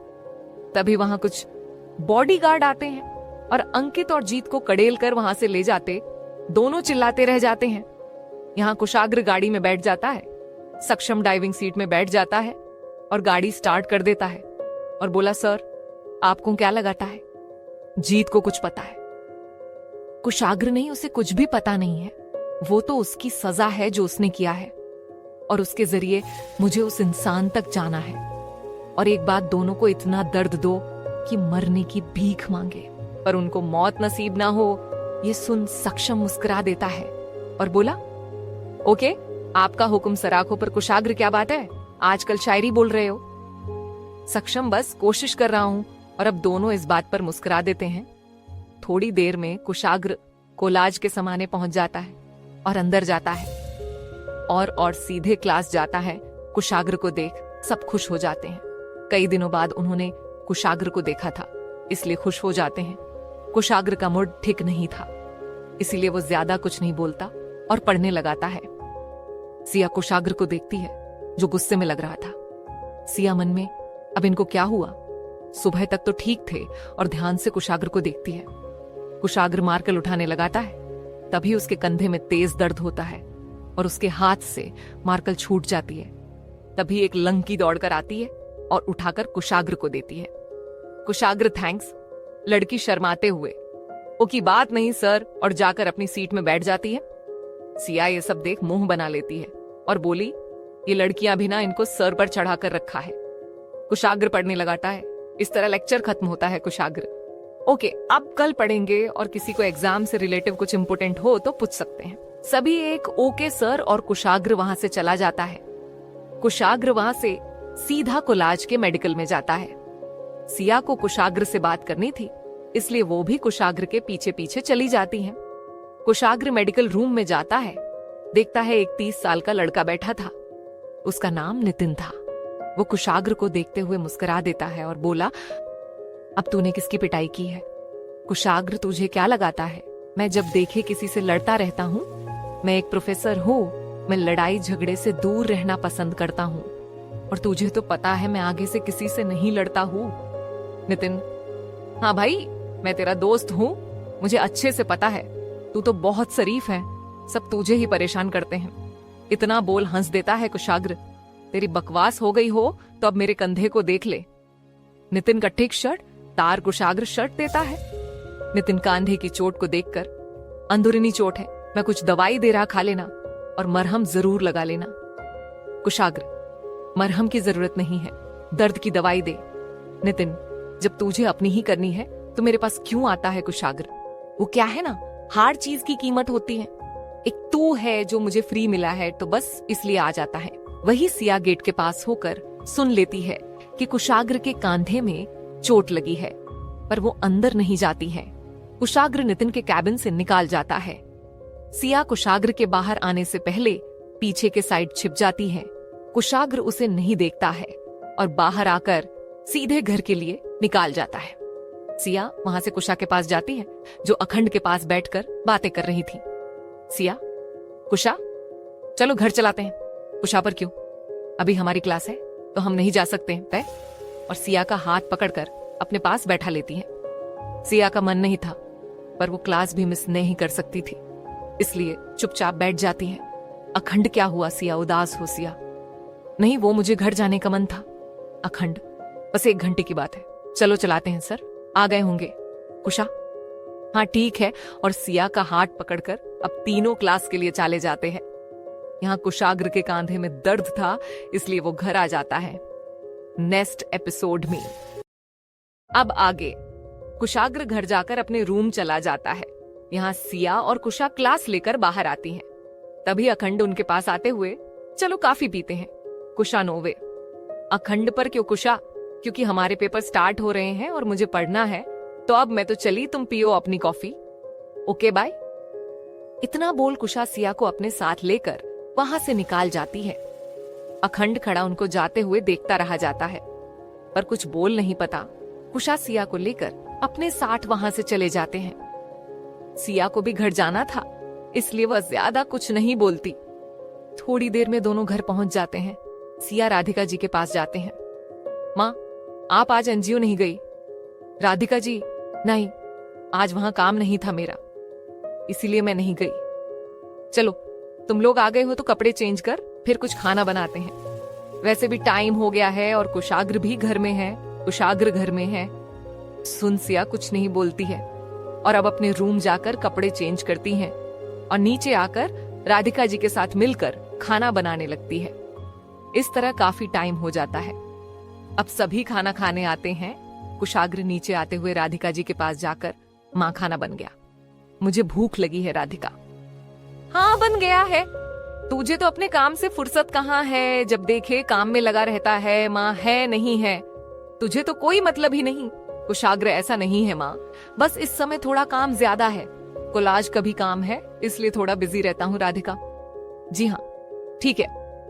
तभी वहां कुछ बॉडीगार्ड आते हैं और अंकित और जीत को कड़ेल कर वहां से ले जाते। दोनों चिल्लाते रह जाते हैं। यहां कुशाग्र गाड़ी में बैठ जाता है, सक्षम ड्राइविंग सीट में बैठ जाता है और गाड़ी स्टार्ट कर देता है और बोला, सर आपको क्या लगाता है? जीत को कुछ पता है, कुशाग्र नहीं, उसे कुछ भी पता नहीं है। वो तो उसकी सजा है जो उसने किया है, और उसके जरिए मुझे उस इंसान तक जाना है। और एक बात, दोनों को इतना दर्द दो कि मरने की भीख मांगे, पर उनको मौत नसीब ना हो। ये सुन सक्षम मुस्कुरा देता है और बोला, ओके, आपका हुक्म सर। आंखों पर कुशाग्र, क्या बात है, आजकल शायरी बोल रहे हो? सक्षम, बस कोशिश कर रहा हूं। और अब दोनों इस बात पर मुस्कुरा देते हैं। थोड़ी देर में कुशाग्र कोलाज के समाने पहुंच जाता है और अंदर जाता है और सीधे क्लास जाता है। कुशाग्र को देख सब खुश हो जाते हैं। कई दिनों बाद उन्होंने कुशाग्र को देखा था, इसलिए खुश हो जाते हैं। कुशाग्र का मूड ठीक नहीं था, इसीलिए वो ज्यादा कुछ नहीं बोलता और पढ़ने लगाता है। सिया कुशाग्र को देखती है जो गुस्से में लग रहा था। सिया मन में, अब इनको क्या हुआ? सुबह तक तो ठीक थे, और ध्यान से कुशाग्र को देखती है। कुशाग्र मारकर उठाने लगाता है, तभी उसके कंधे में तेज दर्द होता है और उसके हाथ से मारकर छूट जाती है। तभी एक लंकी दौड़कर आती है और उठाकर कुशाग्र को देती है। कुशाग्र, थैंक्स। लड़की शर्माते हुए, ओ की बात नहीं सर, और जाकर अपनी सीट में बैठ जाती है। सिया ये सब देख मुंह बना लेती है और बोली, ये लड़कियां भी ना, इनको सर पर चढ़ाकर रखा है। कुशाग्र पढ़ने लगाता है। इस तरह लेक्चर खत्म होता है। कुशाग्र, ओके, अब कल पढ़ेंगे, और किसी को एग्जाम से रिलेटिव कुछ इंपोर्टेंट हो तो पूछ सकते हैं। सभी एक ओके सर, और कुशाग्र वहां से चला जाता है। कुशाग्र वहां से सीधा कोलाज के मेडिकल में जाता है। सिया को कुशाग्र से बात करनी थी, इसलिए वो भी कुशाग्र के पीछे पीछे चली जाती है। कुशाग्र मेडिकल रूम में जाता है, देखता है एक 30 साल का लड़का बैठा था। उसका नाम नितिन था। वो कुशाग्र को देखते हुए मुस्कुरा देता है और बोला, अब तूने किसकी पिटाई की है? कुशाग्र, तुझे क्या लगाता है मैं जब देखे किसी से लड़ता रहता हूँ? मैं एक प्रोफेसर हूँ, मैं लड़ाई झगड़े से दूर रहना पसंद करता हूँ, और तुझे तो पता है मैं आगे से किसी से नहीं लड़ता हूँ। नितिन, हाँ भाई, मैं तेरा दोस्त हूँ, मुझे अच्छे से पता है, तू तो बहुत शरीफ है, सब तुझे ही परेशान करते हैं। इतना बोल हंस देता है कुशाग्र, तेरी बकवास हो गई हो तो अब मेरे कंधे को देख ले। नितिन का ठीक शर्ट तार कुशाग्र शर्ट देता है। नितिन कांधे की चोट को देखकर, अंदरूनी चोट है, मैं कुछ दवाई दे रहा, खा लेना और मरहम जरूर लगा लेना। कुशाग्र, मरहम की जरूरत नहीं है, दर्द की दवाई दे। नितिन, जब तुझे अपनी ही करनी है तो मेरे पास क्यों आता है कुशाग्र? वो क्या है ना, हर चीज की कीमत होती है। एक तू है जो मुझे फ्री मिला है तो बस इसलिए आ जाता है। वही सिया गेट के पास होकर सुन लेती है कि कुशाग्र के कांधे में चोट लगी है, पर वो अंदर नहीं जाती है। कुशाग्र नितिन के कैबिन से निकाल जाता है। सिया कुशाग्र के बाहर आने से पहले पीछे के साइड छिप जाती है। कुशाग्र उसे नहीं देखता है और बाहर आकर सीधे घर के लिए निकाल जाता है। सिया वहां से कुशा के पास जाती है, जो अखंड के पास बैठकर बातें कर रही थी। सिया, कुशा, चलो घर चलाते हैं। कुशा पर क्यों? अभी हमारी क्लास है तो हम नहीं जा सकते हैं, तय। और सिया का हाथ पकड़कर अपने पास बैठा लेती है। सिया का मन नहीं था, पर वो क्लास भी मिस नहीं कर सकती थी, इसलिए चुपचाप बैठ जाती है। अखंड, क्या हुआ सिया? उदास हो सिया? नहीं, वो मुझे घर जाने का मन था। अखंड, बस 1 घंटे की बात है, चलो चलाते हैं सर, आ गए होंगे। कुशा, हाँ ठीक है। और सिया का हाथ पकड़कर अब तीनों क्लास के लिए चले जाते हैं। यहाँ कुशाग्र के कांधे में दर्द था, इसलिए वो घर आ जाता है। नेक्स्ट एपिसोड में अब आगे कुशाग्र घर जाकर अपने रूम चला जाता है। यहाँ सिया और कुशा क्लास लेकर बाहर आती हैं। तभी अखंड उनके पास आते हुए, चलो काफी पीते हैं। कुशा, नोवे। अखंड, पर क्यों कुशा? क्योंकि हमारे पेपर स्टार्ट हो रहे हैं और मुझे पढ़ना है, तो अब मैं तो चली, तुम पियो अपनी कॉफी। Okay bye. इतना बोल कुशा सिया को अपने साथ लेकर वहां से निकाल जाती है। अखंड खड़ा उनको जाते हुए देखता रह जाता है, पर कुछ बोल नहीं पाता। कुशा सिया को लेकर अपने साथ वहां से चले जाते हैं। सिया को भी घर जाना था, इसलिए वह ज्यादा कुछ नहीं बोलती। थोड़ी देर में दोनों घर पहुंच जाते हैं। सिया राधिका जी के पास जाते हैं। माँ, आप आज एनजीओ नहीं गई? राधिका जी, नहीं, आज वहां काम नहीं था मेरा, इसीलिए मैं नहीं गई। चलो, तुम लोग आ गए हो तो कपड़े चेंज कर फिर कुछ खाना बनाते हैं। वैसे भी टाइम हो गया है और कुशाग्र भी घर में है। कुशाग्र घर में है। सुन सिया कुछ नहीं बोलती है और अब अपने रूम जाकर कपड़े चेंज करती हैं और नीचे आकर राधिका जी के साथ मिलकर खाना बनाने लगती है। इस तरह काफी टाइम हो जाता है। अब सभी खाना खाने आते हैं। कुशाग्र नीचे आते हुए राधिका जी के पास जाकर, माँ खाना बन गया, मुझे भूख लगी है। राधिका, हाँ बन गया है, तुझे तो अपने काम से फुर्सत कहाँ है, जब देखे काम में लगा रहता है। माँ, है नहीं है, तुझे तो कोई मतलब ही नहीं। कुशाग्र, ऐसा नहीं है माँ, बस इस समय थोड़ा काम ज्यादा है। कोलाज का भी काम है, इसलिए थोड़ा बिजी रहता हूँ। राधिका, जी हाँ ठीक है,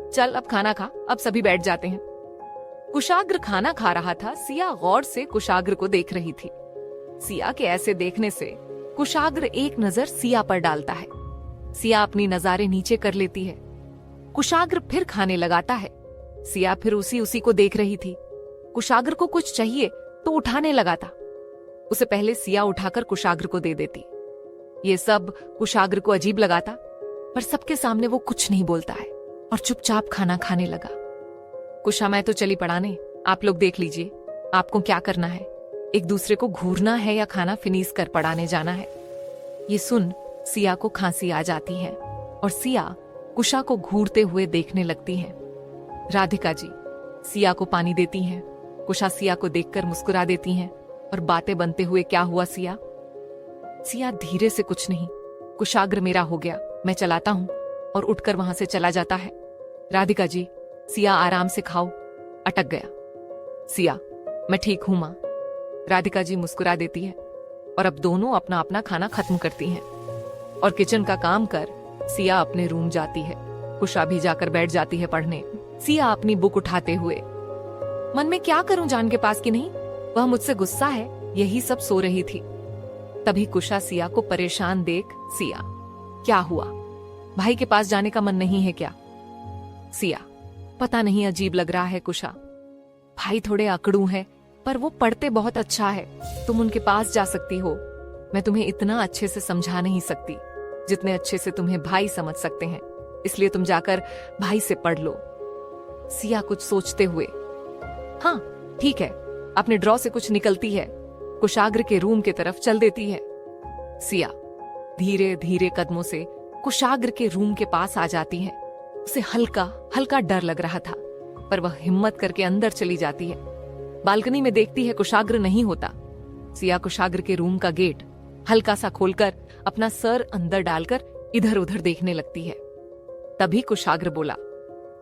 चल अब खाना खा, अब सभी बैठ जाते हैं। कुशाग्र खाना खा रहा था। सिया गौर से कुशाग्र को देख रही थी। सिया के ऐसे देखने से कुशाग्र एक नजर सिया पर डालता है। सिया अपनी नजारे नीचे कर लेती है। कुशाग्र फिर खाने लगाता है। सिया फिर उसी को देख रही थी। कुशाग्र को कुछ चाहिए तो उठाने लगा था। उसे पहले सिया उठाकर कुशाग्र को दे देती। ये सब कुशाग्र को अजीब लगाता, पर सबके सामने वो कुछ नहीं बोलता है और चुपचाप खाना खाने लगा। कुशा, मैं तो चली पढ़ाने, आप लोग देख लीजिए आपको क्या करना है, एक दूसरे को घूरना है या खाना फिनिश कर पढ़ाने जाना है। ये सुन सिया को खांसी आ जाती है और सिया कुशा को घूरते हुए देखने लगती है। राधिका जी सिया को पानी देती हैं। कुशा सिया को देखकर मुस्कुरा देती हैं और बातें बनते हुए, क्या हुआ सिया? सिया धीरे से, कुछ नहीं, कुशाग्र मेरा हो गया, मैं चलाता हूँ, और उठकर वहां से चला जाता है। राधिका जी, सिया आराम से खाओ, अटक गया। सिया, मैं ठीक हूं मां। राधिका जी मुस्कुरा देती है और अब दोनों अपना अपना खाना खत्म करती हैं और किचन का काम कर सिया अपने रूम जाती है। कुशा भी जाकर बैठ जाती है पढ़ने। सिया अपनी बुक उठाते हुए मन में, क्या करूं जान के पास कि नहीं, वह मुझसे गुस्सा है, यही सब सो रही थी। तभी कुशा सिया को परेशान देख, सिया क्या हुआ, भाई के पास जाने का मन नहीं है क्या? सिया, पता नहीं अजीब लग रहा है कुशा, भाई थोड़े अकड़ू है, पर वो पढ़ते बहुत अच्छा है, तुम उनके पास जा सकती हो। मैं तुम्हें इतना अच्छे से समझा नहीं सकती जितने अच्छे से तुम्हें भाई समझ सकते हैं, इसलिए तुम जाकर भाई से पढ़ लो। सिया कुछ सोचते हुए, हाँ ठीक है, अपने ड्रॉ से कुछ निकलती है, कुशाग्र के रूम की तरफ चल देती है। सिया धीरे धीरे कदमों से कुशाग्र के रूम के पास आ जाती है। उसे हल्का हल्का डर लग रहा था, पर वह हिम्मत करके अंदर चली जाती है। बालकनी में देखती है कुशाग्र नहीं होता। सिया कुशाग्र के रूम का गेट हल्का सा खोलकर अपना सर अंदर डालकर इधर उधर देखने लगती है। तभी कुशाग्र बोला,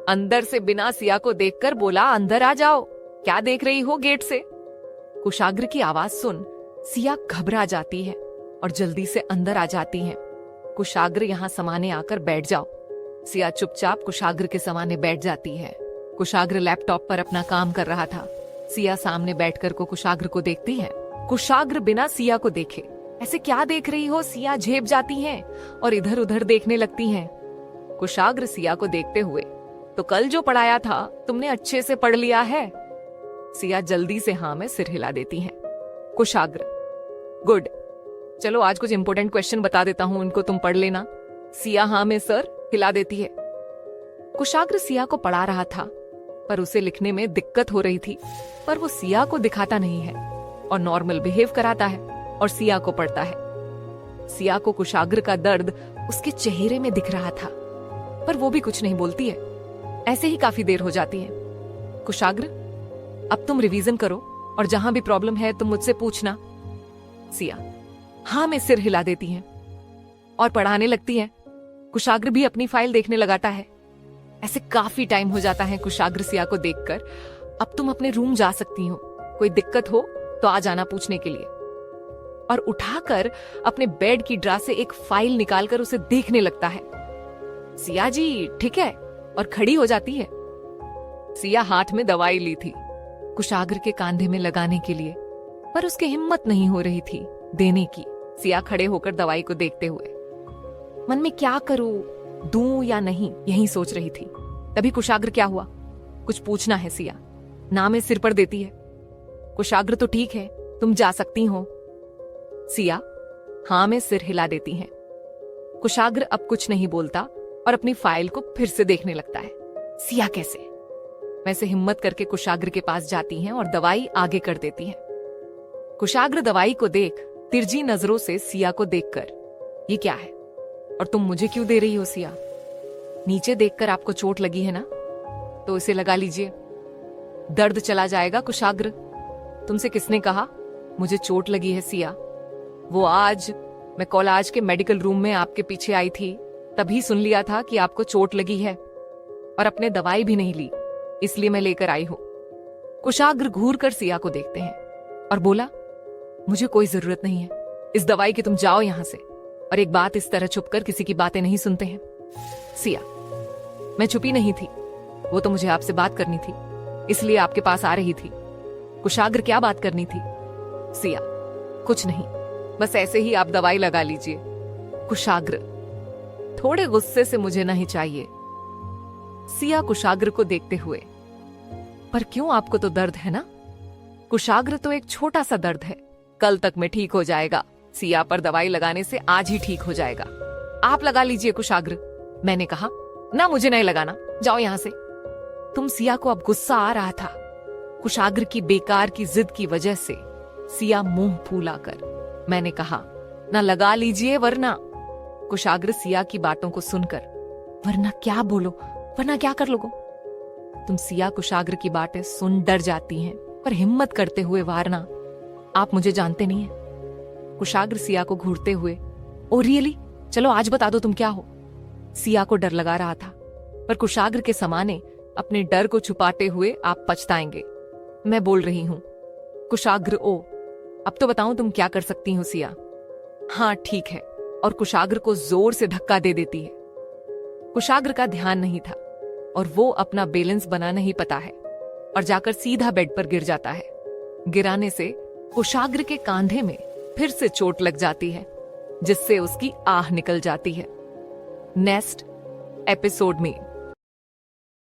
अंदर से बिना सिया को देखकर बोला, अंदर आ जाओ, क्या देख रही हो गेट से? कुशाग्र की आवाज सुन सिया घबरा जाती है और जल्दी से अंदर आ जाती है। कुशाग्र यहाँ समाने आकर बैठ जाओ। सिया चुपचाप कुशाग्र के समाने बैठ जाती है। कुशाग्र लैपटॉप पर अपना काम कर रहा था। सिया सामने बैठकर को कुशाग्र को देखती है। कुशाग्र बिना सिया को देखे ऐसे क्या देख रही हो? सिया झेप जाती हैं और इधर उधर देखने लगती हैं। कुशाग्र सिया को देखते हुए, तो कल जो पढ़ाया था तुमने अच्छे से पढ़ लिया है? सिया जल्दी से हाँ में सिर हिला देती है। कुशाग्र, गुड, चलो आज कुछ इंपॉर्टेंट क्वेश्चन बता देता हूं, उनको तुम पढ़ लेना। सिया हाँ में सर हिला देती है। कुशाग्र सिया को पढ़ा रहा था, पर उसे लिखने में दिक्कत हो रही थी, पर वो सिया को दिखाता नहीं है और नॉर्मल बिहेव कराता है और सिया को पढ़ता है। सिया को कुशाग्र का दर्द उसके चेहरे में दिख रहा था, पर वो भी कुछ नहीं बोलती है। ऐसे ही काफी देर हो जाती है। कुशाग्र, अब तुम रिवीजन करो और जहां भी प्रॉब्लम है तुम मुझसे पूछना। सिया हाँ में सिर हिला देती है और पढ़ाने लगती है। कुशाग्र भी अपनी फाइल देखने लगाता है। ऐसे काफी टाइम हो जाता है कुशाग्र सिया को देखकर, अब तुम अपने रूम जा सकती हो, कोई दिक्कत हो तो आ जाना पूछने के लिए। और उठाकर अपने बेड की ड्रा से एक फाइल निकालकर उसे देखने लगता है। सिया जी ठीक है, और खड़ी हो जाती है। सिया हाथ में दवाई ली थी कुशाग्र के कांधे में लगाने के लिए, पर उसकी हिम्मत नहीं हो रही थी देने की। सिया खड़े होकर दवाई को देखते हुए मन में क्या करूं, दूं या नहीं, यही सोच रही थी। तभी कुशाग्र क्या हुआ, कुछ पूछना है सिया, ना में सिर पर देती है। कुशाग्र तो ठीक है, तुम जा सकती हो। सिया हाँ में सिर हिला देती है। कुशाग्र अब कुछ नहीं बोलता और अपनी फाइल को फिर से देखने लगता है। सिया कैसे? वैसे हिम्मत करके कुशाग्र के पास जाती हैं और दवाई आगे कर देती हैं। कुशाग्र दवाई को देख तिरछी नजरों से सिया को देखकर, ये क्या है और तुम मुझे क्यों दे रही हो? सिया, नीचे देखकर आपको चोट लगी है ना, तो इसे लगा लीजिए, दर्द चला जाएगा। कुशाग्र, तुमसे किसने कहा मुझे चोट लगी है? सिया, वो आज मैं कॉलेज के मेडिकल रूम में आपके पीछे आई थी, तभी सुन लिया था कि आपको चोट लगी है, और अपने दवाई भी नहीं ली, इसलिए मैं लेकर आई हूं। कुशाग्र घूर कर सिया को देखते हैं और बोला, मुझे कोई जरूरत नहीं है इस दवाई की, तुम जाओ यहां से। और एक बात, इस तरह छुपकर किसी की बातें नहीं सुनते हैं। सिया, मैं छुपी नहीं थी, वो तो मुझे आपसे बात करनी थी, इसलिए आपके पास आ रही थी। कुशाग्र, क्या बात करनी थी? सिया, कुछ नहीं, बस ऐसे ही आप दवाई लगा लीजिए। कुशाग्र, थोड़े गुस्से से मुझे नहीं चाहिए। सिया कुशाग्र को देखते हुए, पर क्यों, आपको तो दर्द है ना? कुशाग्र, तो एक छोटा सा दर्द है, कल तक में ठीक हो जाएगा। सिया पर दवाई लगाने से आज ही ठीक हो जाएगा, आप लगा लीजिए। कुशाग्र, मैंने कहा ना, मुझे नहीं लगाना, जाओ यहां से। तुम सिया को अब गुस्सा आ रहा था। कुशाग्र की बेकार की जिद की वजह से सिया मुंह फूलाकर, मैंने कहा ना लगा लीजिए वरना। कुशाग्र सिया की बातों को सुनकर, वरना क्या बोलो, वरना क्या कर लोगो? तुम सिया कुशाग्र की बातें सुन डर जाती हैं, पर हिम्मत करते हुए, वारना आप मुझे जानते नहीं हैं। कुशाग्र सिया को घूरते हुए, ओ रियली, चलो आज बता दो तुम क्या हो। सिया को डर लगा रहा था, पर कुशाग्र के समाने अपने डर को छुपाते हुए, आप पछताएंगे, मैं बोल रही हूं। कुशाग्र, ओ अब तो बताऊं तुम क्या कर सकती हो? सिया, हाँ ठीक है, और कुशाग्र को जोर से धक्का दे देती है। कुशाग्र का ध्यान नहीं था और वो अपना बैलेंस बना नहीं पता है और जाकर सीधा बेड पर गिर जाता है। गिराने से कुशाग्र के कांधे में फिर से चोट लग जाती है, जिससे उसकी आह निकल जाती है। नेक्स्ट एपिसोड में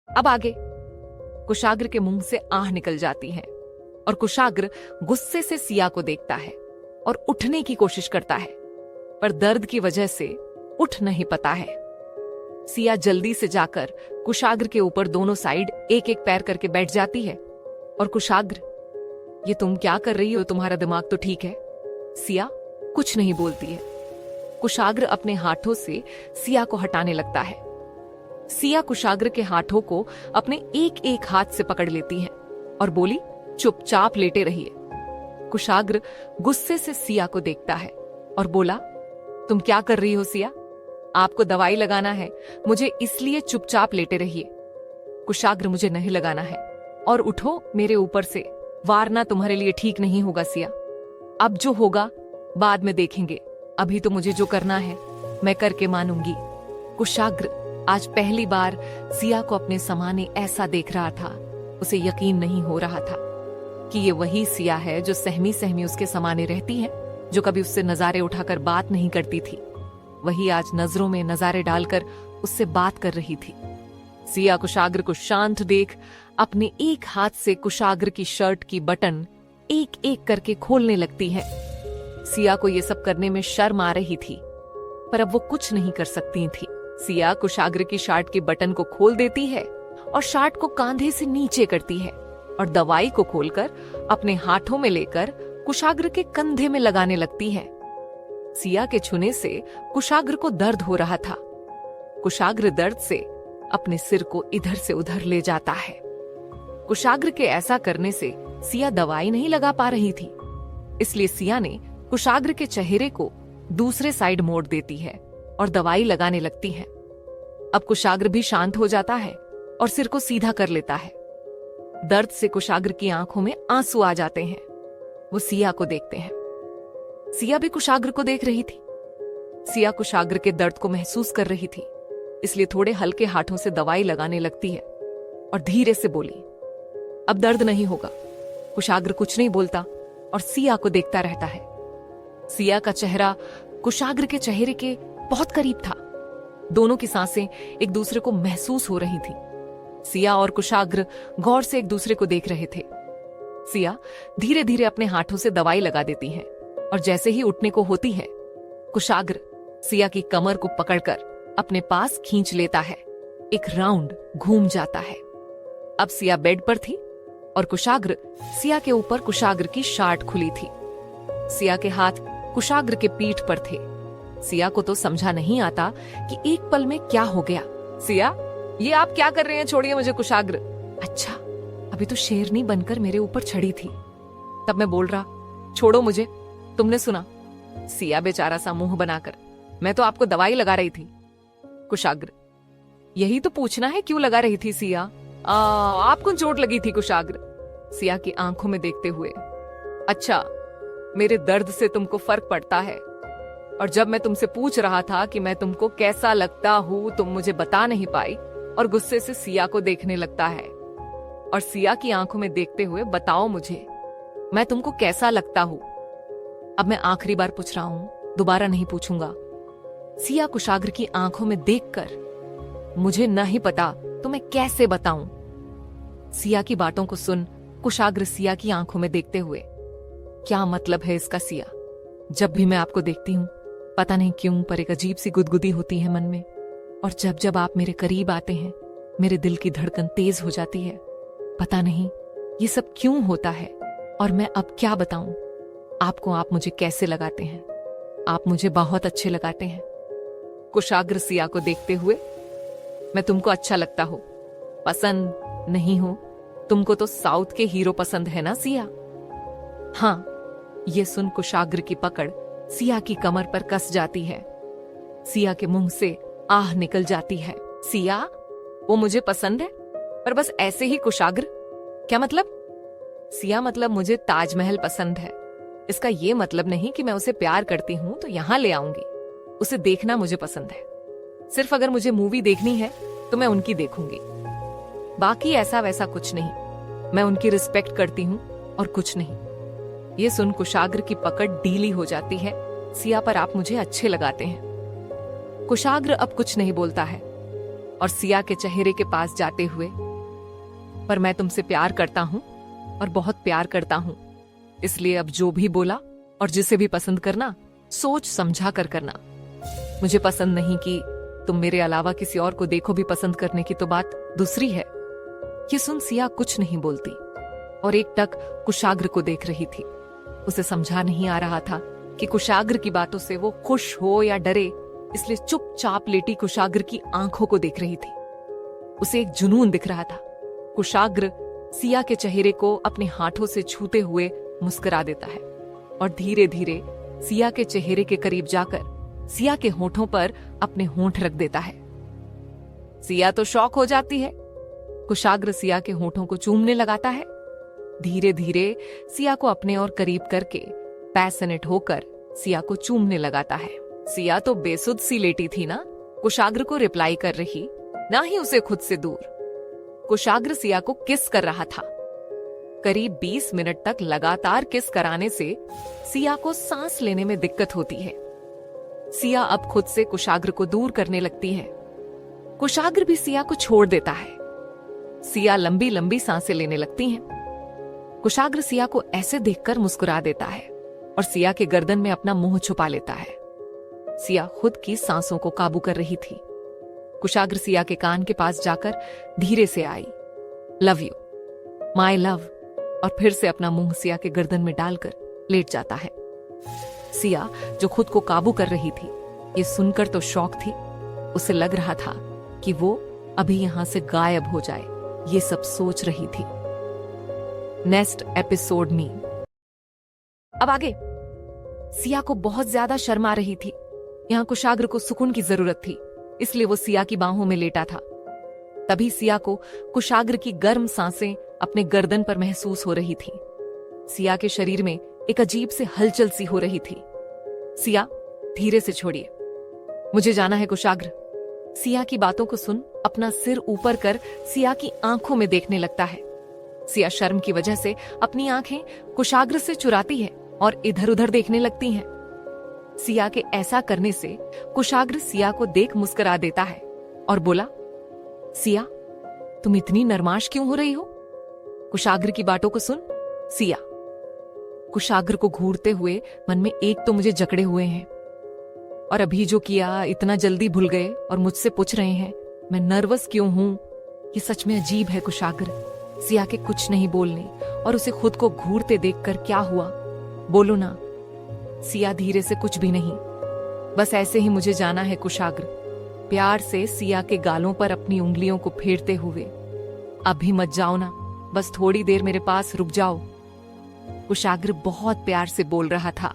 अब आगे कुशाग्र के मुंह से आह निकल जाती है और कुशाग्र गुस्से से सिया को देखता है और उठने की कोशिश करता है, पर दर्द की वजह से उठ नहीं पाता है। सिया जल्दी से जाकर कुशाग्र के ऊपर दोनों साइड एक एक पैर करके बैठ जाती है और कुशाग्र, ये तुम क्या कर रही हो? तुम्हारा दिमाग तो ठीक है? सिया कुछ नहीं बोलती है कुशाग्र अपने हाथों से सिया को हटाने लगता है। सिया कुशाग्र के हाथों को अपने एक एक हाथ से पकड़ लेती है और बोली, चुपचाप लेटे रहिए। कुशाग्र गुस्से से सिया को देखता है और बोला, तुम क्या कर रही हो सिया? आपको दवाई लगाना है, मुझे इसलिए चुपचाप लेटे रहिए। कुशाग्र, मुझे नहीं लगाना है और उठो मेरे ऊपर से, वारना तुम्हारे लिए ठीक नहीं होगा सिया। अब जो होगा बाद में देखेंगे, अभी तो मुझे जो करना है मैं करके मानूंगी। कुशाग्र आज पहली बार सिया को अपने समाने ऐसा देख रहा था। उसे यकीन नहीं हो रहा था कि ये वही सिया है जो सहमी सहमी उसके समाने रहती है, जो कभी उससे नजारे उठाकर बात नहीं करती थी। वही आज नजरों में नजारे डालकर उससे बात कर रही थी। सिया कुशाग्र को शांत देख अपने एक हाथ से कुशाग्र की शर्ट की बटन एक एक करके खोलने लगती है। सिया को ये सब करने में शर्म आ रही थी, पर अब वो कुछ नहीं कर सकती थी। सिया कुशाग्र की शर्ट के बटन को खोल देती है और शर्ट को कांधे से नीचे करती है और दवाई को खोलकर अपने हाथों में लेकर कुशाग्र के कंधे में लगाने लगती है। सिया के छूने से कुशाग्र को दर्द हो रहा था। कुशाग्र दर्द से अपने सिर को इधर से उधर ले जाता है। कुशाग्र के ऐसा करने से सिया दवाई नहीं लगा पा रही थी, इसलिए सिया ने कुशाग्र के चेहरे को दूसरे साइड मोड़ देती है और दवाई लगाने लगती है। अब कुशाग्र भी शांत हो जाता है और सिर को सीधा कर लेता है। दर्द से कुशाग्र की आंखों में आंसू आ जाते हैं। वो सिया को देखते हैं। सिया भी कुशाग्र को देख रही थी। सिया कुशाग्र के दर्द को महसूस कर रही थी, इसलिए थोड़े हल्के हाथों से दवाई लगाने लगती है और धीरे से बोली, अब दर्द नहीं होगा। कुशाग्र कुछ नहीं बोलता और सिया को देखता रहता है। सिया का चेहरा कुशाग्र के चेहरे के बहुत करीब था। दोनों की सांसें एक दूसरे को महसूस हो रही थी। सिया और कुशाग्र गौर से एक दूसरे को देख रहे थे। सिया धीरे धीरे अपने हाथों से दवाई लगा देती है और जैसे ही उठने को होती है, कुशाग्र सिया की कमर को पकड़कर अपने पास खींच लेता है। एक राउंड घूम जाता है। अब सिया बेड पर थी और कुशाग्र सिया के ऊपर कुशाग्र की शार्ट खुली थी। सिया के हाथ कुशाग्र के पीठ पर थे। सिया को तो समझा नहीं आता कि एक पल में क्या हो गया। सिया, ये आप क्या कर रहे हैं? छोड़िए मुझे कुशाग्र। अच्छा, अभी तो शेरनी बनकर मेरे ऊपर चढ़ी थी, तब मैं बोल रहा छोड़ो मुझे, तुमने सुना? सिया बेचारा सा मुंह बनाकर, मैं तो आपको दवाई लगा रही थी। कुशाग्र, यही तो पूछना है, क्यों लगा रही थी सिया? आपको चोट लगी थी? कुशाग्र सिया की आंखों में देखते हुए, अच्छा, मेरे दर्द से तुमको फर्क पड़ता है, और जब मैं तुमसे पूछ रहा था कि मैं तुमको कैसा लगता हूं, तुम मुझे बता नहीं पाई और गुस्से से सिया को देखने लगता है और सिया की आंखों में देखते हुए, बताओ मुझे मैं तुमको कैसा लगता हूं? अब मैं आखिरी बार पूछ रहा हूं, दोबारा नहीं पूछूंगा। सिया कुशाग्र की आंखों में देखकर, मुझे नहीं पता तो मैं कैसे बताऊं? सिया की बातों को सुन कुशाग्र सिया की आंखों में देखते हुए, क्या मतलब है इसका सिया? जब भी मैं आपको देखती हूं, पता नहीं क्यों पर एक अजीब सी गुदगुदी होती है मन में, और जब जब आप मेरे करीब आते हैं मेरे दिल की धड़कन तेज हो जाती है। पता नहीं ये सब क्यों होता है, और मैं अब क्या बताऊं आपको? आप मुझे कैसे लगाते हैं? आप मुझे बहुत अच्छे लगाते हैं। कुशाग्र सिया को देखते हुए, मैं तुमको अच्छा लगता हूं, पसंद नहीं हो? तुमको तो साउथ के हीरो पसंद है ना सिया? हाँ। ये सुन कुशाग्र की पकड़ सिया की कमर पर कस जाती है। सिया के मुंह से आह निकल जाती है। सिया, वो मुझे पसंद है, पर बस ऐसे ही। कुशाग्र, क्या मतलब? सिया, मतलब मुझे ताजमहल पसंद है। इसका ये मतलब नहीं कि मैं उसे प्यार करती हूं तो यहां ले आऊंगी। उसे देखना मुझे पसंद है। सिर्फ अगर मुझे मूवी देखनी है तो मैं उनकी देखूंगी, बाकी ऐसा वैसा कुछ नहीं। मैं उनकी रिस्पेक्ट करती हूं और कुछ नहीं। ये सुन कुशाग्र की पकड़ ढीली हो जाती है। सिया, पर आप मुझे अच्छे लगाते हैं। कुशाग्र अब कुछ नहीं बोलता है और सिया के चेहरे के पास जाते हुए, पर मैं तुमसे प्यार करता हूं और बहुत प्यार करता हूं, इसलिए अब जो भी बोला और जिसे भी पसंद करना, सोच समझा कर करना। मुझे पसंद नहीं कि तुम मेरे अलावा किसी और को देखो भी, पसंद करने की तो बात दूसरी है। ये सुन सिया कुछ नहीं बोलती और एक टक कुशाग्र को देख रही थी। उसे समझा नहीं आ रहा था कि कुशाग्र की बातों से वो खुश हो या डरे, इसलिए चुपचाप लेटी कुशाग्र की आंखों को देख रही थी। उसे एक जुनून दिख रहा था। कुशाग्र सिया के चेहरे को अपने हाथों से छूते हुए मुस्कुरा देता है और धीरे धीरे सिया के चेहरे के करीब जाकर सिया के होठों पर अपने होंठ रख देता है। सिया तो शॉक हो जाती है। कुशाग्र सिया के होठों को चूमने लगाता है। धीरे धीरे सिया को अपने और करीब करके पैशनेट होकर सिया को चूमने लगाता है। सिया तो बेसुध सी लेटी थी ना, कुशाग्र को रिप्लाई कर रही, ना ही उसे खुद से दूर। कुशाग्र सिया को किस कर रहा था। करीब 20 मिनट तक लगातार किस कराने से सिया को सांस लेने में दिक्कत होती है। सिया अब खुद से कुशाग्र को दूर करने लगती है। कुशाग्र भी सिया को छोड़ देता है। सिया लंबी लंबी सांसें लेने लगती हैं। कुशाग्र सिया को ऐसे देखकर मुस्कुरा देता है और सिया के गर्दन में अपना मुंह छुपा लेता है। सिया खुद की सांसों को काबू कर रही थी। कुशाग्र सिया के कान के पास जाकर धीरे से आई, लव यू, माई लव, और फिर से अपना मुंह सिया के गर्दन में डालकर लेट जाता है। सिया जो खुद को काबू कर रही थी, ये सुनकर तो शौक थी। उसे लग रहा था कि वो अभी यहां से गायब हो जाए, ये सब सोच रही थी। नेक्स्ट एपिसोड में अब आगे। सिया को बहुत ज्यादा शर्म आ रही थी। यहां कुशाग्र को सुकून की जरूरत थी, इसलिए वो सिया की बाहों में लेटा था। तभी सिया को कुशाग्र की गर्म सांसें अपने गर्दन पर महसूस हो रही थी। सिया के शरीर में एक अजीब से हलचल सी हो रही थी। सिया, धीरे से छोड़िए, मुझे जाना है कुशाग्र। सिया की बातों को सुन अपना सिर ऊपर कर सिया की आंखों में देखने लगता है। सिया शर्म की वजह से अपनी आंखें कुशाग्र से चुराती है और इधर उधर देखने लगती हैं। सिया के ऐसा करने से कुशाग्र सिया को देख मुस्कुरा देता है और बोला, सिया, तुम इतनी नरमाश क्यों हो रही हो? कुशाग्र की बातों को सुन सिया। कुशाग्र को घूरते हुए मन में एक तो मुझे जकड़े हुए हैं, और अभी जो किया इतना जल्दी भूल गए और मुझसे पूछ रहे हैं मैं नर्वस क्यों हूं। ये सच में अजीब है कुशाग्र। सिया के कुछ नहीं बोलने और उसे खुद को घूरते देखकर क्या हुआ, बोलो ना। सिया धीरे से, कुछ भी नहीं, बस ऐसे ही मुझे जाना है कुशाग्र। प्यार से सिया के गालों पर अपनी उंगलियों को फेरते हुए, अभी मत जाओ ना, बस थोड़ी देर मेरे पास रुक जाओ। कुशाग्र बहुत प्यार से बोल रहा था।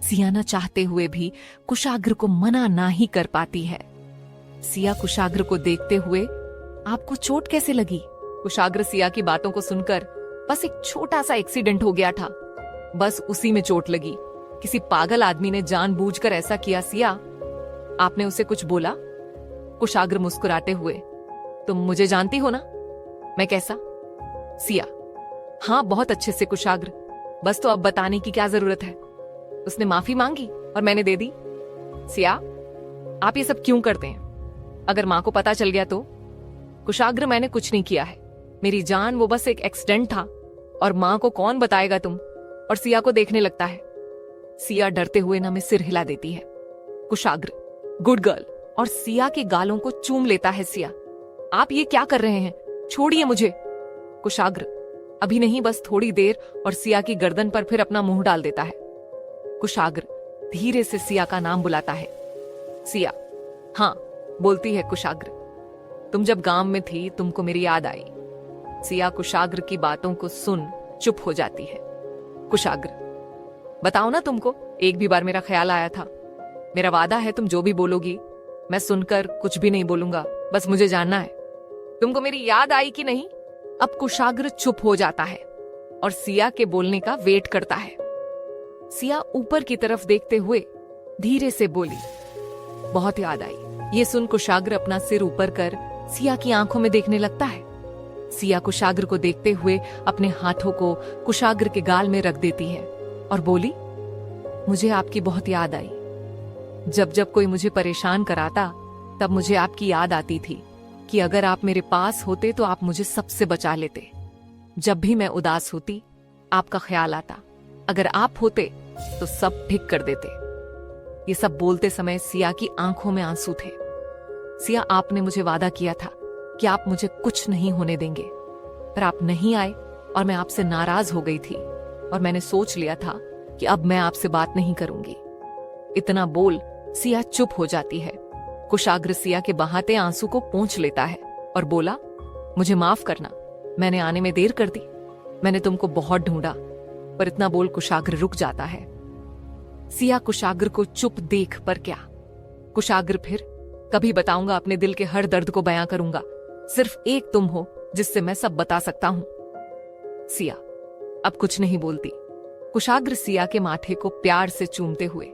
सिया न चाहते हुए भी कुशाग्र को मना ना ही कर पाती है। सिया कुशाग्र को देखते हुए, आपको चोट कैसे लगी? कुशाग्र सिया की बातों को सुनकर, बस एक छोटा सा एक्सीडेंट हो गया था, बस उसी में चोट लगी। किसी पागल आदमी ने जानबूझकर ऐसा किया। सिया, आपने उसे कुछ बोला? कुशाग्र मुस्कुराते हुए, तुम मुझे जानती हो ना, मैं कैसा? सिया, हाँ बहुत अच्छे से कुशाग्र, बस तो अब बताने की क्या जरूरत है। उसने माफी मांगी और मैंने दे दी। सिया, आप ये सब क्यों करते हैं? अगर मां को पता चल गया तो? कुशाग्र, मैंने कुछ नहीं किया है, मेरी जान, वो बस एक एक्सीडेंट था, और मां को कौन बताएगा तुम? और सिया को देखने लगता है। सिया डरते हुए ना में सिर हिला देती है। कुशाग्र, गुड गर्ल, और सिया के गालों को चूम लेता है। सिया, आप ये क्या कर रहे हैं? छोड़िए मुझे। कुशाग्र, अभी नहीं, बस थोड़ी देर, और सिया की गर्दन पर फिर अपना मुंह डाल देता है। कुशाग्र धीरे से सिया का नाम बुलाता है। सिया, हाँ, बोलती है कुशाग्र, तुम जब गांव में थी तुमको मेरी याद आई। सिया कुशाग्र की बातों को सुन चुप हो जाती है। कुशाग्र, बताओ ना, तुमको एक भी बार मेरा ख्याल आया था? मेरा वादा है, तुम जो भी बोलोगी मैं सुनकर कुछ भी नहीं बोलूंगा, बस मुझे जानना है तुमको मेरी याद आई कि नहीं। अब कुशाग्र चुप हो जाता है और सिया के बोलने का वेट करता है। सिया ऊपर की तरफ देखते हुए धीरे से बोली, बहुत याद आई। ये सुन कुशाग्र अपना सिर ऊपर कर सिया की आंखों में देखने लगता है। सिया कुशाग्र को देखते हुए अपने हाथों को कुशाग्र के गाल में रख देती है और बोली, मुझे आपकी बहुत याद आई। जब जब कोई मुझे परेशान कराता तब मुझे आपकी याद आती थी कि अगर आप मेरे पास होते तो आप मुझे सबसे बचा लेते। जब भी मैं उदास होती आपका ख्याल आता, अगर आप होते तो सब ठीक कर देते। ये सब बोलते समय सिया की आंखों में आंसू थे। सिया, आपने मुझे वादा किया था कि आप मुझे कुछ नहीं होने देंगे, पर आप नहीं आए और मैं आपसे नाराज हो गई थी, और मैंने सोच लिया था कि अब मैं आपसे बात नहीं करूंगी। इतना बोल सिया चुप हो जाती है। कुशाग्र सिया के बहाते आंसू को पोंछ लेता है और बोला, मुझे माफ करना, मैंने आने में देर कर दी। मैंने तुमको बहुत ढूंढा। पर इतना बोल कुशाग्र रुक जाता है। सिया कुशाग्र को चुप देख पर क्या। कुशाग्र फिर, कभी बताऊंगा, अपने दिल के हर दर्द को बयां करूंगा। सिर्फ एक तुम हो जिससे मैं सब बता सकता हूं। सिया अब कुछ नहीं बोलती। कुशाग्र सिया के माथे को प्यार से चूमते हुए,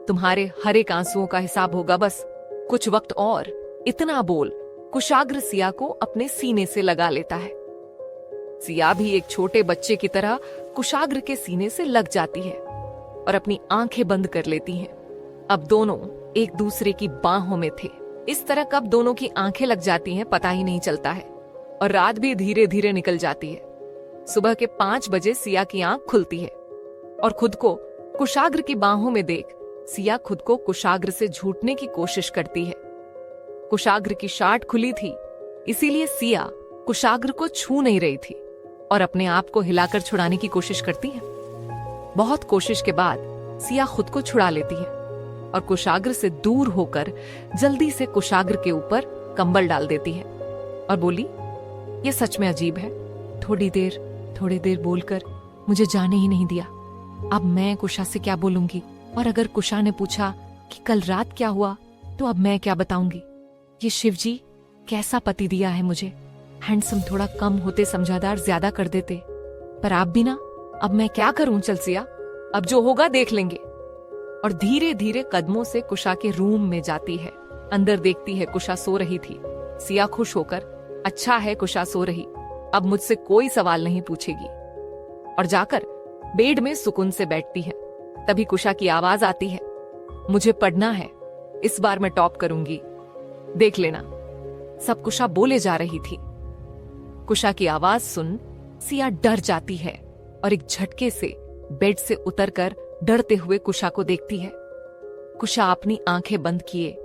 तुम्हारे हर एक आंसुओं का हिसाब होगा, बस कुछ वक्त और। इतना बोल कुशाग्र सिया को अपने सीने से लगा लेता है। सिया भी एक छोटे बच्चे की तरह कुशाग्र के सीने से लग जाती है और अपनी आंखें बंद कर लेती हैं। अब दोनों एक दूसरे की बाहों में थे। इस तरह कब दोनों की आंखें लग जाती हैं पता ही नहीं चलता है और रात भी धीरे धीरे निकल जाती है। सुबह के 5 बजे सिया की आंख खुलती है और खुद को कुशाग्र की बाहों में देख सिया खुद को कुशाग्र से झूठने की कोशिश करती है। कुशाग्र की शार्ट खुली थी, इसीलिए सिया कुशाग्र को छू नहीं रही थी और अपने आप को हिलाकर छुड़ाने की कोशिश करती है। बहुत कोशिश के बाद सिया खुद को छुड़ा लेती है और कुशाग्र से दूर होकर जल्दी से कुशाग्र के ऊपर कंबल डाल देती है और बोली, ये सच में अजीब है। थोड़ी देर बोलकर मुझे जाने ही नहीं दिया। अब मैं कुशा से क्या बोलूंगी? और अगर कुशा ने पूछा कि कल रात क्या हुआ तो अब मैं क्या बताऊंगी? ये शिवजी कैसा पति दिया है मुझे। हैंडसम थोड़ा कम होते, समझदार ज्यादा कर देते, पर आप भी ना। अब मैं क्या करूं? चल सिया, अब जो होगा देख लेंगे। और धीरे धीरे कदमों से कुशा के रूम में जाती है। अंदर देखती है कुशा सो रही थी। सिया खुश होकर, अच्छा है कुशा सो रही, अब मुझसे कोई सवाल नहीं पूछेगी, और जाकर बेड में सुकून से बैठती है। तभी कुशा की आवाज आती है, मुझे पढ़ना है, इस बार मैं टॉप करूंगी, देख लेना। सब कुशा बोले जा रही थी। कुशा की आवाज सुन सिया डर जाती है और एक झटके से बेड से उतरकर डरते हुए कुशा को देखती है। कुशा अपनी आंखें बंद किए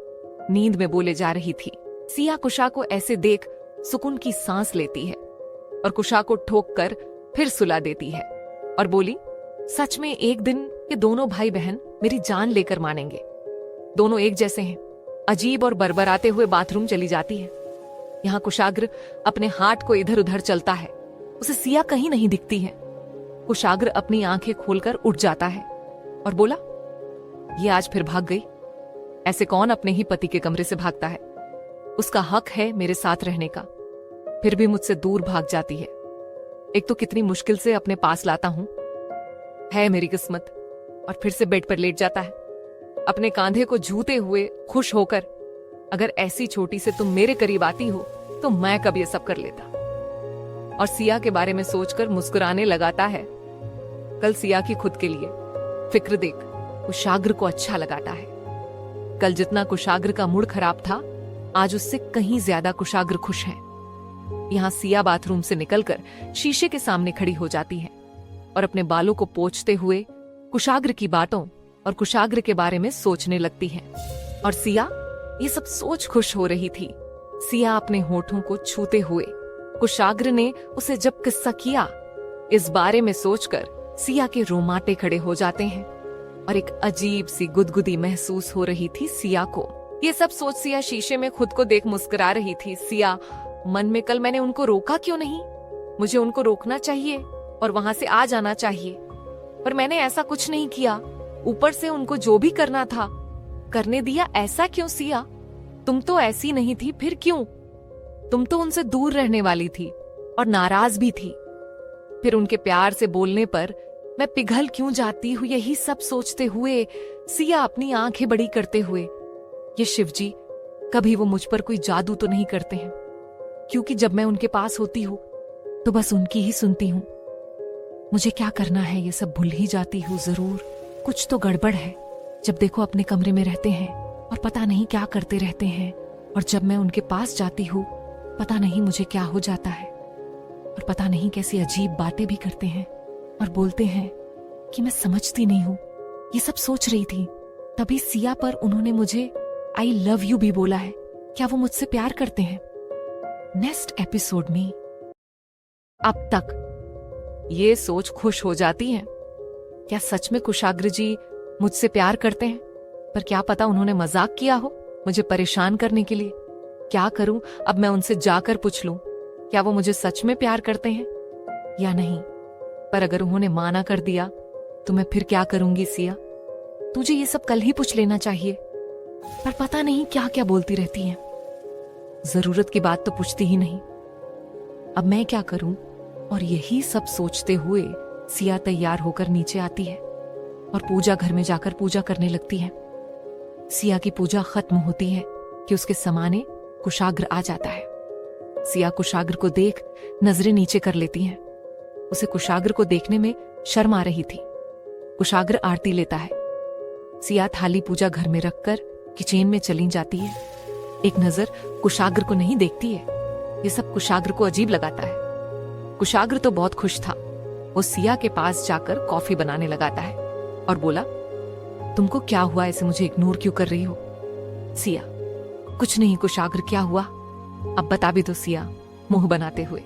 नींद में बोले जा रही थी। सिया कुशा को ऐसे देख सुकून की सांस लेती है और कुशा को ठोक कर फिर सुला देती है और बोली, सच में एक दिन ये दोनों भाई बहन मेरी जान लेकर मानेंगे। दोनों एक जैसे हैं। अजीब और बरबराते हुए बाथरूम चली जाती है। यहाँ कुशाग्र अपने हाथ को इधर उधर चलता है। उसे सिया कहीं नहीं दिखती है। कुशाग्र अपनी आंखें खोलकर उठ जाता है और बोला, ये आज फिर भाग गई। ऐसे कौन अपने ही पति के कमरे से भागता है? उसका हक है मेरे साथ रहने का, फिर भी मुझसे दूर भाग जाती है। एक तो कितनी मुश्किल से अपने पास लाता हूं, है मेरी किस्मत। और फिर से बेड पर लेट जाता है, अपने कांधे को झूते हुए खुश होकर, अगर ऐसी छोटी से तुम मेरे करीब आती हो तो मैं कब ये सब कर लेता। और सिया के बारे में सोचकर मुस्कुराने लगाता है। कल सिया की खुद के लिए फिक्र देख कुशाग्र को अच्छा लगाता है। कल जितना कुशाग्र का मूड खराब था, आज उससे कहीं ज्यादा कुशाग्र खुश है। यहाँ सिया बाथरूम से निकलकर शीशे के सामने खड़ी हो जाती है और अपने बालों को पोंछते हुए कुशाग्र की बातों और कुशाग्र के बारे में सोचने लगती है। और सिया ये सब सोच खुश हो रही थी। सिया अपने होठों को छूते हुए कुशाग्र ने उसे जब किस्सा किया, इस बारे में सोचकर सिया के रोमाटे खड़े हो जाते हैं और एक अजीब सी गुदगुदी महसूस हो रही थी सिया को। ये सब सोच सिया शीशे में खुद को देख मुस्कुरा रही थी। सिया मन में, कल मैंने उनको रोका क्यों नहीं? मुझे उनको रोकना चाहिए और वहां से आ जाना चाहिए, पर मैंने ऐसा कुछ नहीं किया। ऊपर से उनको जो भी करना था करने दिया। ऐसा क्यों सिया? तुम तो ऐसी नहीं थी, फिर क्यों? तुम तो उनसे दूर रहने वाली थी और नाराज भी थी। फिर उनके प्यार से बोलने पर मैं पिघल क्यों जाती हूँ? यही सब सोचते हुए सिया अपनी आंखें बड़ी करते हुए, ये शिवजी कभी वो मुझ पर कोई जादू तो नहीं करते हैं? क्योंकि जब मैं उनके पास होती हूँ तो बस उनकी ही सुनती हूँ। मुझे क्या करना है ये सब भूल ही जाती हूँ। जरूर कुछ तो गड़बड़ है। जब देखो अपने कमरे में रहते हैं और पता नहीं क्या करते रहते हैं, और जब मैं उनके पास जाती हूँ पता नहीं मुझे क्या हो जाता है, और पता नहीं कैसी अजीब बातें भी करते हैं और बोलते हैं कि मैं समझती नहीं हूँ। ये सब सोच रही थी, तभी सिया पर उन्होंने मुझे आई लव यू भी बोला है। क्या वो मुझसे प्यार करते हैं? नेक्स्ट एपिसोड में। अब तक ये सोच खुश हो जाती है क्या सच में कुशाग्र जी मुझसे प्यार करते हैं? पर क्या पता उन्होंने मजाक किया हो मुझे परेशान करने के लिए। क्या करूं अब, मैं उनसे जाकर पूछ लूं क्या वो मुझे सच में प्यार करते हैं या नहीं। पर अगर उन्होंने माना कर दिया तो मैं फिर क्या करूंगी सिया? तुझे ये सब कल ही पूछ लेना चाहिए, पर पता नहीं क्या क्या बोलती रहती हैं। जरूरत की बात तो पूछती ही नहीं। अब मैं क्या करूं? और यही सब सोचते हुए सिया तैयार होकर नीचे आती है और पूजा घर में जाकर पूजा करने लगती है। सिया की पूजा खत्म होती है कि उसके समाने कुशाग्र आ जाता है। सिया कुशाग्र को देख नजरें नीचे कर लेती हैं। उसे कुशाग्र को देखने में शर्म आ रही थी। कुशाग्र आरती लेता है। सिया थाली पूजा घर में रखकर किचन में चली जाती है। एक नजर कुशाग्र को नहीं देखती है। ये सब कुशाग्र को अजीब लगाता है। कुशाग्र तो बहुत खुश था। वो सिया के पास जाकर कॉफी बनाने लगाता है और बोला, तुमको क्या हुआ, ऐसे मुझे इग्नोर क्यों कर रही हो? सिया, कुछ नहीं कुशाग्र, क्या हुआ? अब बता भी दो सिया, मुंह बनाते हुए।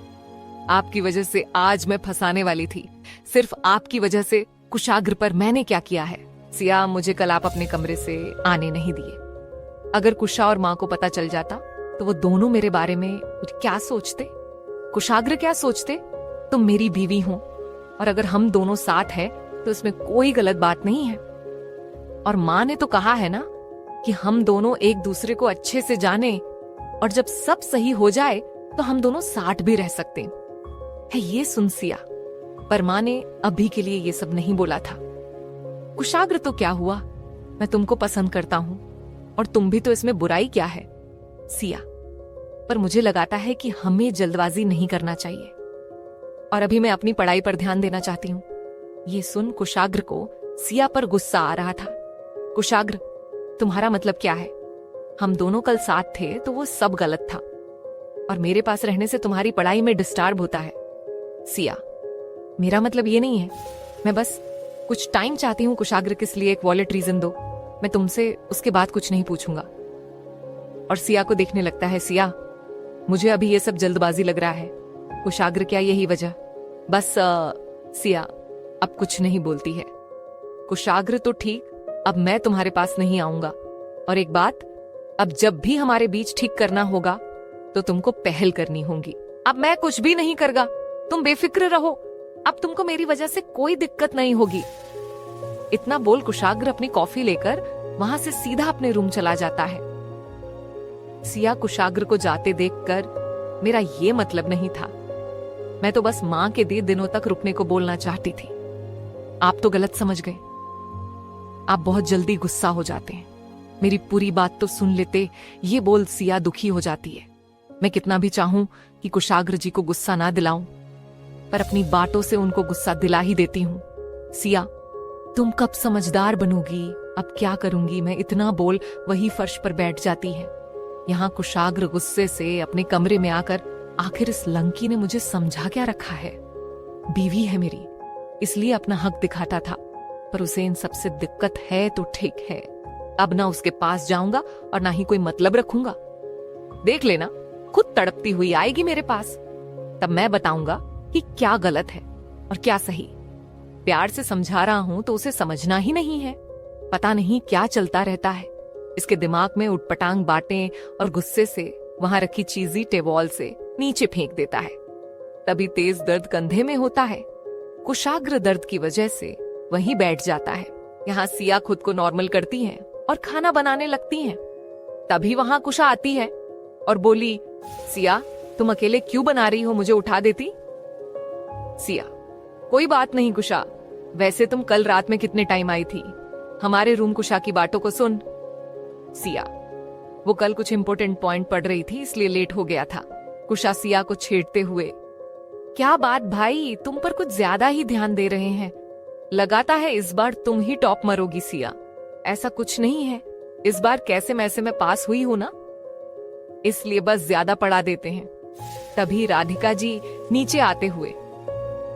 आपकी वजह से आज मैं फंसाने वाली थी। सिर्फ आपकी वजह से कुशाग्र पर मैंने क्या किया है? सिया, मुझे कल आप अपने कमरे से आने नहीं दिए। अगर कुशा और माँ को पता चल जाता तो वो दोनों मेरे बारे में क्या सोचते? कुशाग्र क्या सोचते? तुम मेरी बीवी हो और अगर हम दोनों साथ हैं तो इसमें कोई गलत बात नहीं है। और माँ ने तो कहा है ना कि हम दोनों एक दूसरे को अच्छे से जाने और जब सब सही हो जाए तो हम दोनों साथ भी रह सकते हैं। ये सुन सिया, पर माँ ने अभी के लिए ये सब नहीं बोला था। कुशाग्र तो क्या हुआ, मैं तुमको पसंद करता हूं और तुम भी, तो इसमें बुराई क्या है? सिया, पर मुझे लगाता है कि हमें जल्दबाजी नहीं करना चाहिए और अभी मैं अपनी पढ़ाई पर ध्यान देना चाहती हूँ। ये सुन कुशाग्र को सिया पर गुस्सा आ रहा था। कुशाग्र, तुम्हारा मतलब क्या है? हम दोनों कल साथ थे तो वो सब गलत था और मेरे पास रहने से तुम्हारी पढ़ाई में डिस्टर्ब होता है। सिया, मेरा मतलब ये नहीं है, मैं बस कुछ टाइम चाहती हूँ कुशाग्र, किस लिए एक वॉलिड रीजन दो, मैं तुमसे उसके बाद कुछ नहीं पूछूंगा। और सिया को देखने लगता है। सिया, मुझे अभी ये सब जल्दबाजी लग रहा है। कुशाग्र, क्या यही वजह? बस सिया अब कुछ नहीं बोलती है। कुशाग्र तो ठीक, अब मैं तुम्हारे पास नहीं आऊंगा। और एक बात, अब जब भी हमारे बीच ठीक करना होगा तो तुमको पहल करनी होगी। अब मैं कुछ भी नहीं करूंगा, तुम बेफिक्र रहो। अब तुमको मेरी वजह से कोई दिक्कत नहीं होगी। इतना बोल कुशाग्र अपनी कॉफी लेकर वहां से सीधा अपने रूम चला जाता है। सिया कुशाग्र को जाते देखकर, मेरा ये मतलब नहीं था, मैं तो बस मां के दिनों तक रुकने को बोलना चाहती थी। आप तो गलत समझ गए। आप बहुत जल्दी गुस्सा हो जाते हैं। मेरी पूरी बात तो सुन लेते, ये बोल सिया दुखी हो जाती है। मैं कितना भी चाहूं कि कुशाग्र जी को गुस्सा ना दिलाऊं, पर अपनी बातों से उनको गुस्सा दिला ही देती हूं। सिया, तुम कब समझदार बनोगी? अब क्या करूंगी मैं? इतना बोल वही फर्श पर बैठ जाती है। यहाँ कुशाग्र गुस्से से अपने कमरे में आकर, आखिर इस लंकी ने मुझे समझा क्या रखा है? बीवी है मेरी, इसलिए अपना हक दिखाता था, पर उसे इन सबसे दिक्कत है तो ठीक है। अब ना उसके पास जाऊंगा और ना ही कोई मतलब रखूंगा। देख लेना, खुद तड़पती हुई आएगी मेरे पास, तब मैं बताऊंगा कि क्या गलत है और क्या सही। प्यार से समझा रहा हूं तो उसे समझना ही नहीं है। पता नहीं क्या चलता रहता है इसके दिमाग में। उटपटांग बातें और गुस्से से वहां रखी चीजी टेबल से नीचे फेंक देता है। तभी तेज दर्द कंधे में होता है। कुशाग्र दर्द की वजह से वहीं बैठ जाता है। यहाँ सिया खुद को नॉर्मल करती है और खाना बनाने लगती हैं। तभी वहां कुशा आती है और बोली, सिया तुम अकेले क्यों बना रही हो, मुझे उठा देती। सिया, कोई बात नहीं कुशा, वैसे तुम कल रात में कितने टाइम आई थी हमारे रूम? कुशा की बातों को सुन। सिया, वो कल कुछ इंपॉर्टेंट पॉइंट पढ़ रही थी इसलिए लेट हो गया था। कुशा सिया को छेड़ते हुए, क्या बात भाई, तुम पर कुछ ज्यादा ही ध्यान दे रहे हैं। लगाता है इस बार तुम ही टॉप मरोगी। सिया, ऐसा कुछ नहीं है, इस बार कैसे मैसे में पास हुई हूं ना, इसलिए बस ज्यादा पढ़ा देते हैं। तभी राधिका जी नीचे आते हुए,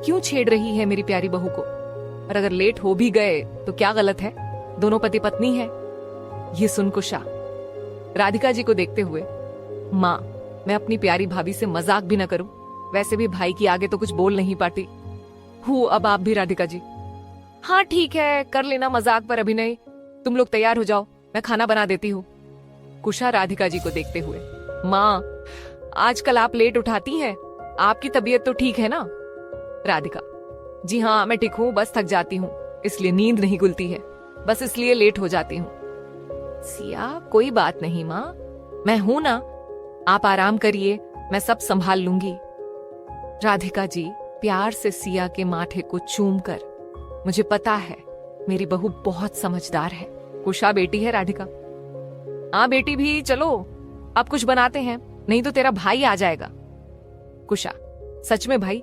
क्यों छेड़ रही है मेरी प्यारी बहू को? और अगर लेट हो भी गए तो क्या गलत है, दोनों पति पत्नी है। ये सुन कुशा राधिका जी को देखते हुए, माँ मैं अपनी प्यारी भाभी से मजाक भी न करूं, वैसे भी भाई की आगे तो कुछ बोल नहीं पाती हूँ। अब आप भी राधिका जी। हाँ ठीक है, कर लेना मजाक पर अभिनय। तुम लोग तैयार हो जाओ, मैं खाना बना देती हूँ। कुशा राधिका जी को देखते हुए, माँ आजकल आप लेट उठाती हैं, आपकी तबीयत तो ठीक है ना? राधिका, जी हाँ मैं ठीक हूँ, बस थक जाती हूँ, इसलिए नींद नहीं खुलती है, बस इसलिए लेट हो जाती हूँ। सिया, कोई बात नहीं माँ, मैं हूं ना, आप आराम करिए, मैं सब संभाल लूंगी। राधिका जी प्यार से सिया के माथे को चूम कर, मुझे पता है मेरी बहू बहुत समझदार है। कुशा बेटी है राधिका। हाँ बेटी भी, चलो अब कुछ बनाते हैं, नहीं तो तेरा भाई आ जाएगा। कुशा, सच में भाई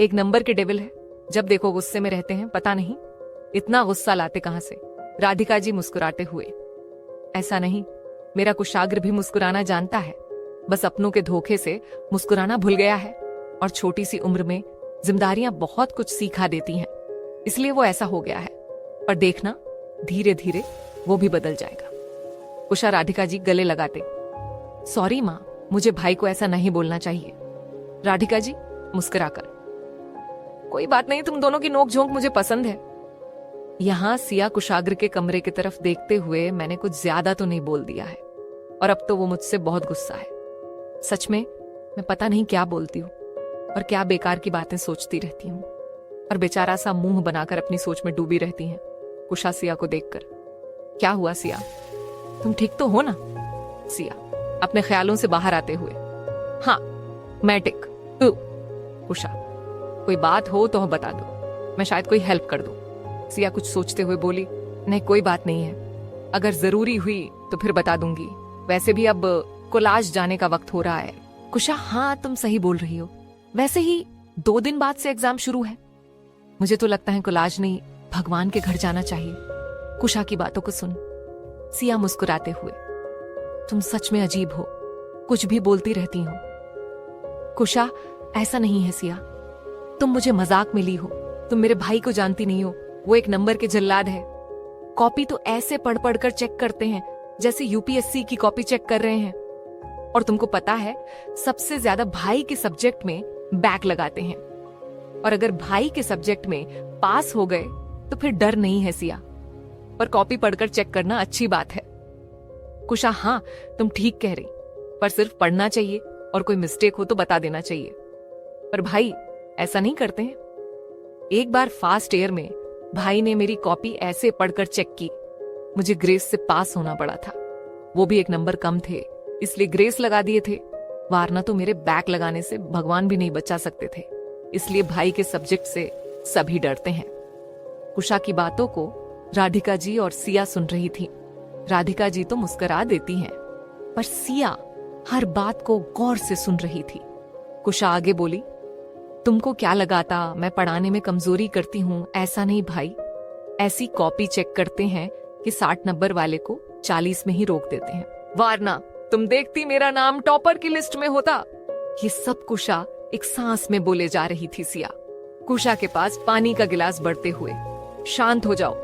एक नंबर के डेविल है, जब देखो गुस्से में रहते हैं, पता नहीं इतना गुस्सा लाते कहां से। राधिका जी मुस्कुराते हुए, ऐसा नहीं, मेरा कुशाग्र भी मुस्कुराना जानता है, बस अपनों के धोखे से मुस्कुराना भूल गया है, और छोटी सी उम्र में जिम्मेदारियां बहुत कुछ सिखा देती हैं, इसलिए वो ऐसा हो गया है। पर देखना धीरे धीरे वो भी बदल जाएगा। कुशा राधिका जी गले लगाते, सॉरी माँ, मुझे भाई को ऐसा नहीं बोलना चाहिए। राधिका जी मुस्कुराकर, कोई बात नहीं, तुम दोनों की नोक-झोंक मुझे पसंद है। यहां सिया कुशाग्र के कमरे की तरफ देखते हुए, मैंने कुछ ज्यादा तो नहीं बोल दिया है, और अब तो वो मुझसे बहुत गुस्सा है। सच में मैं पता नहीं क्या बोलती हूँ और क्या बेकार की बातें सोचती रहती हूँ, और बेचारा सा मुंह बनाकर अपनी सोच में डूबी रहती हैं। कुशा सिया को देखकर, क्या हुआ सिया, तुम ठीक तो हो ना? सिया अपने ख्यालों से बाहर आते हुए, हाँ मैं ठीक। कुशा, कोई बात हो तो बता दो, मैं शायद कोई हेल्प कर दूं। सिया कुछ सोचते हुए बोली, नहीं कोई बात नहीं है, अगर जरूरी हुई तो फिर बता दूंगी, वैसे भी अब कोलाज जाने का वक्त हो रहा है। कुशा, हाँ तुम सही बोल रही हो, वैसे ही 2 दिन बाद से एग्जाम शुरू है, मुझे तो लगता है कोलाज नहीं, भगवान के घर जाना चाहिए। कुशा की बातों को सुन सिया मुस्कुराते हुए, तुम सच में अजीब हो, कुछ भी बोलती रहती हो। कुशा, ऐसा नहीं है सिया, तुम मुझे मजाक में ली हो, तुम मेरे भाई को जानती नहीं हो, वो एक नंबर के जल्लाद है। कॉपी तो ऐसे पढ़ पढ़ कर चेक करते हैं जैसे यूपीएससी की कॉपी चेक कर रहे हैं, और तुमको पता है सबसे ज्यादा भाई के सब्जेक्ट में बैक लगाते हैं, और अगर भाई के सब्जेक्ट में पास हो गए तो फिर डर नहीं है सिया, पर कॉपी पढ़कर चेक करना अच्छी बात है। कुशा, हाँ तुम ठीक कह रही, पर सिर्फ पढ़ना चाहिए, और कोई मिस्टेक हो तो बता देना चाहिए, पर भाई ऐसा नहीं करते हैं। एक बार फास्ट ईयर में भाई ने मेरी कॉपी ऐसे पढ़कर चेक की, मुझे ग्रेस से पास होना पड़ा था, वो भी 1 नंबर कम थे, इसलिए ग्रेस लगा दिए थे, वरना तो मेरे बैक लगाने से भगवान भी नहीं बचा सकते थे, इसलिए भाई के सब्जेक्ट से सभी डरते हैं। कुशा की बातों को राधिका जी और सिया सुन रही थी। राधिका जी तो मुस्कुरा देती हैं, पर सिया हर बात को गौर से सुन रही थी। कुशा आगे बोली, तुमको क्या लगाता मैं पढ़ाने में कमजोरी करती हूँ? ऐसा नहीं भाई, ऐसी कॉपी चेक करते हैं कि 60 नंबर वाले को 40 में ही रोक देते हैं, वरना तुम देखती मेरा नाम टॉपर की लिस्ट में होता। ये सब कुशा एक सांस में बोले जा रही थी। सिया कुशा के पास पानी का गिलास बढ़ते हुए, शांत हो जाओ,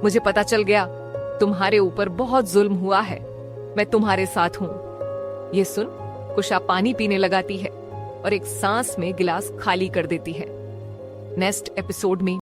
मुझे पता चल गया तुम्हारे ऊपर बहुत जुल्म हुआ है, मैं तुम्हारे साथ हूँ। ये सुन कुशा पानी पीने लगाती है और एक सांस में गिलास खाली कर देती है। नेक्स्ट एपिसोड में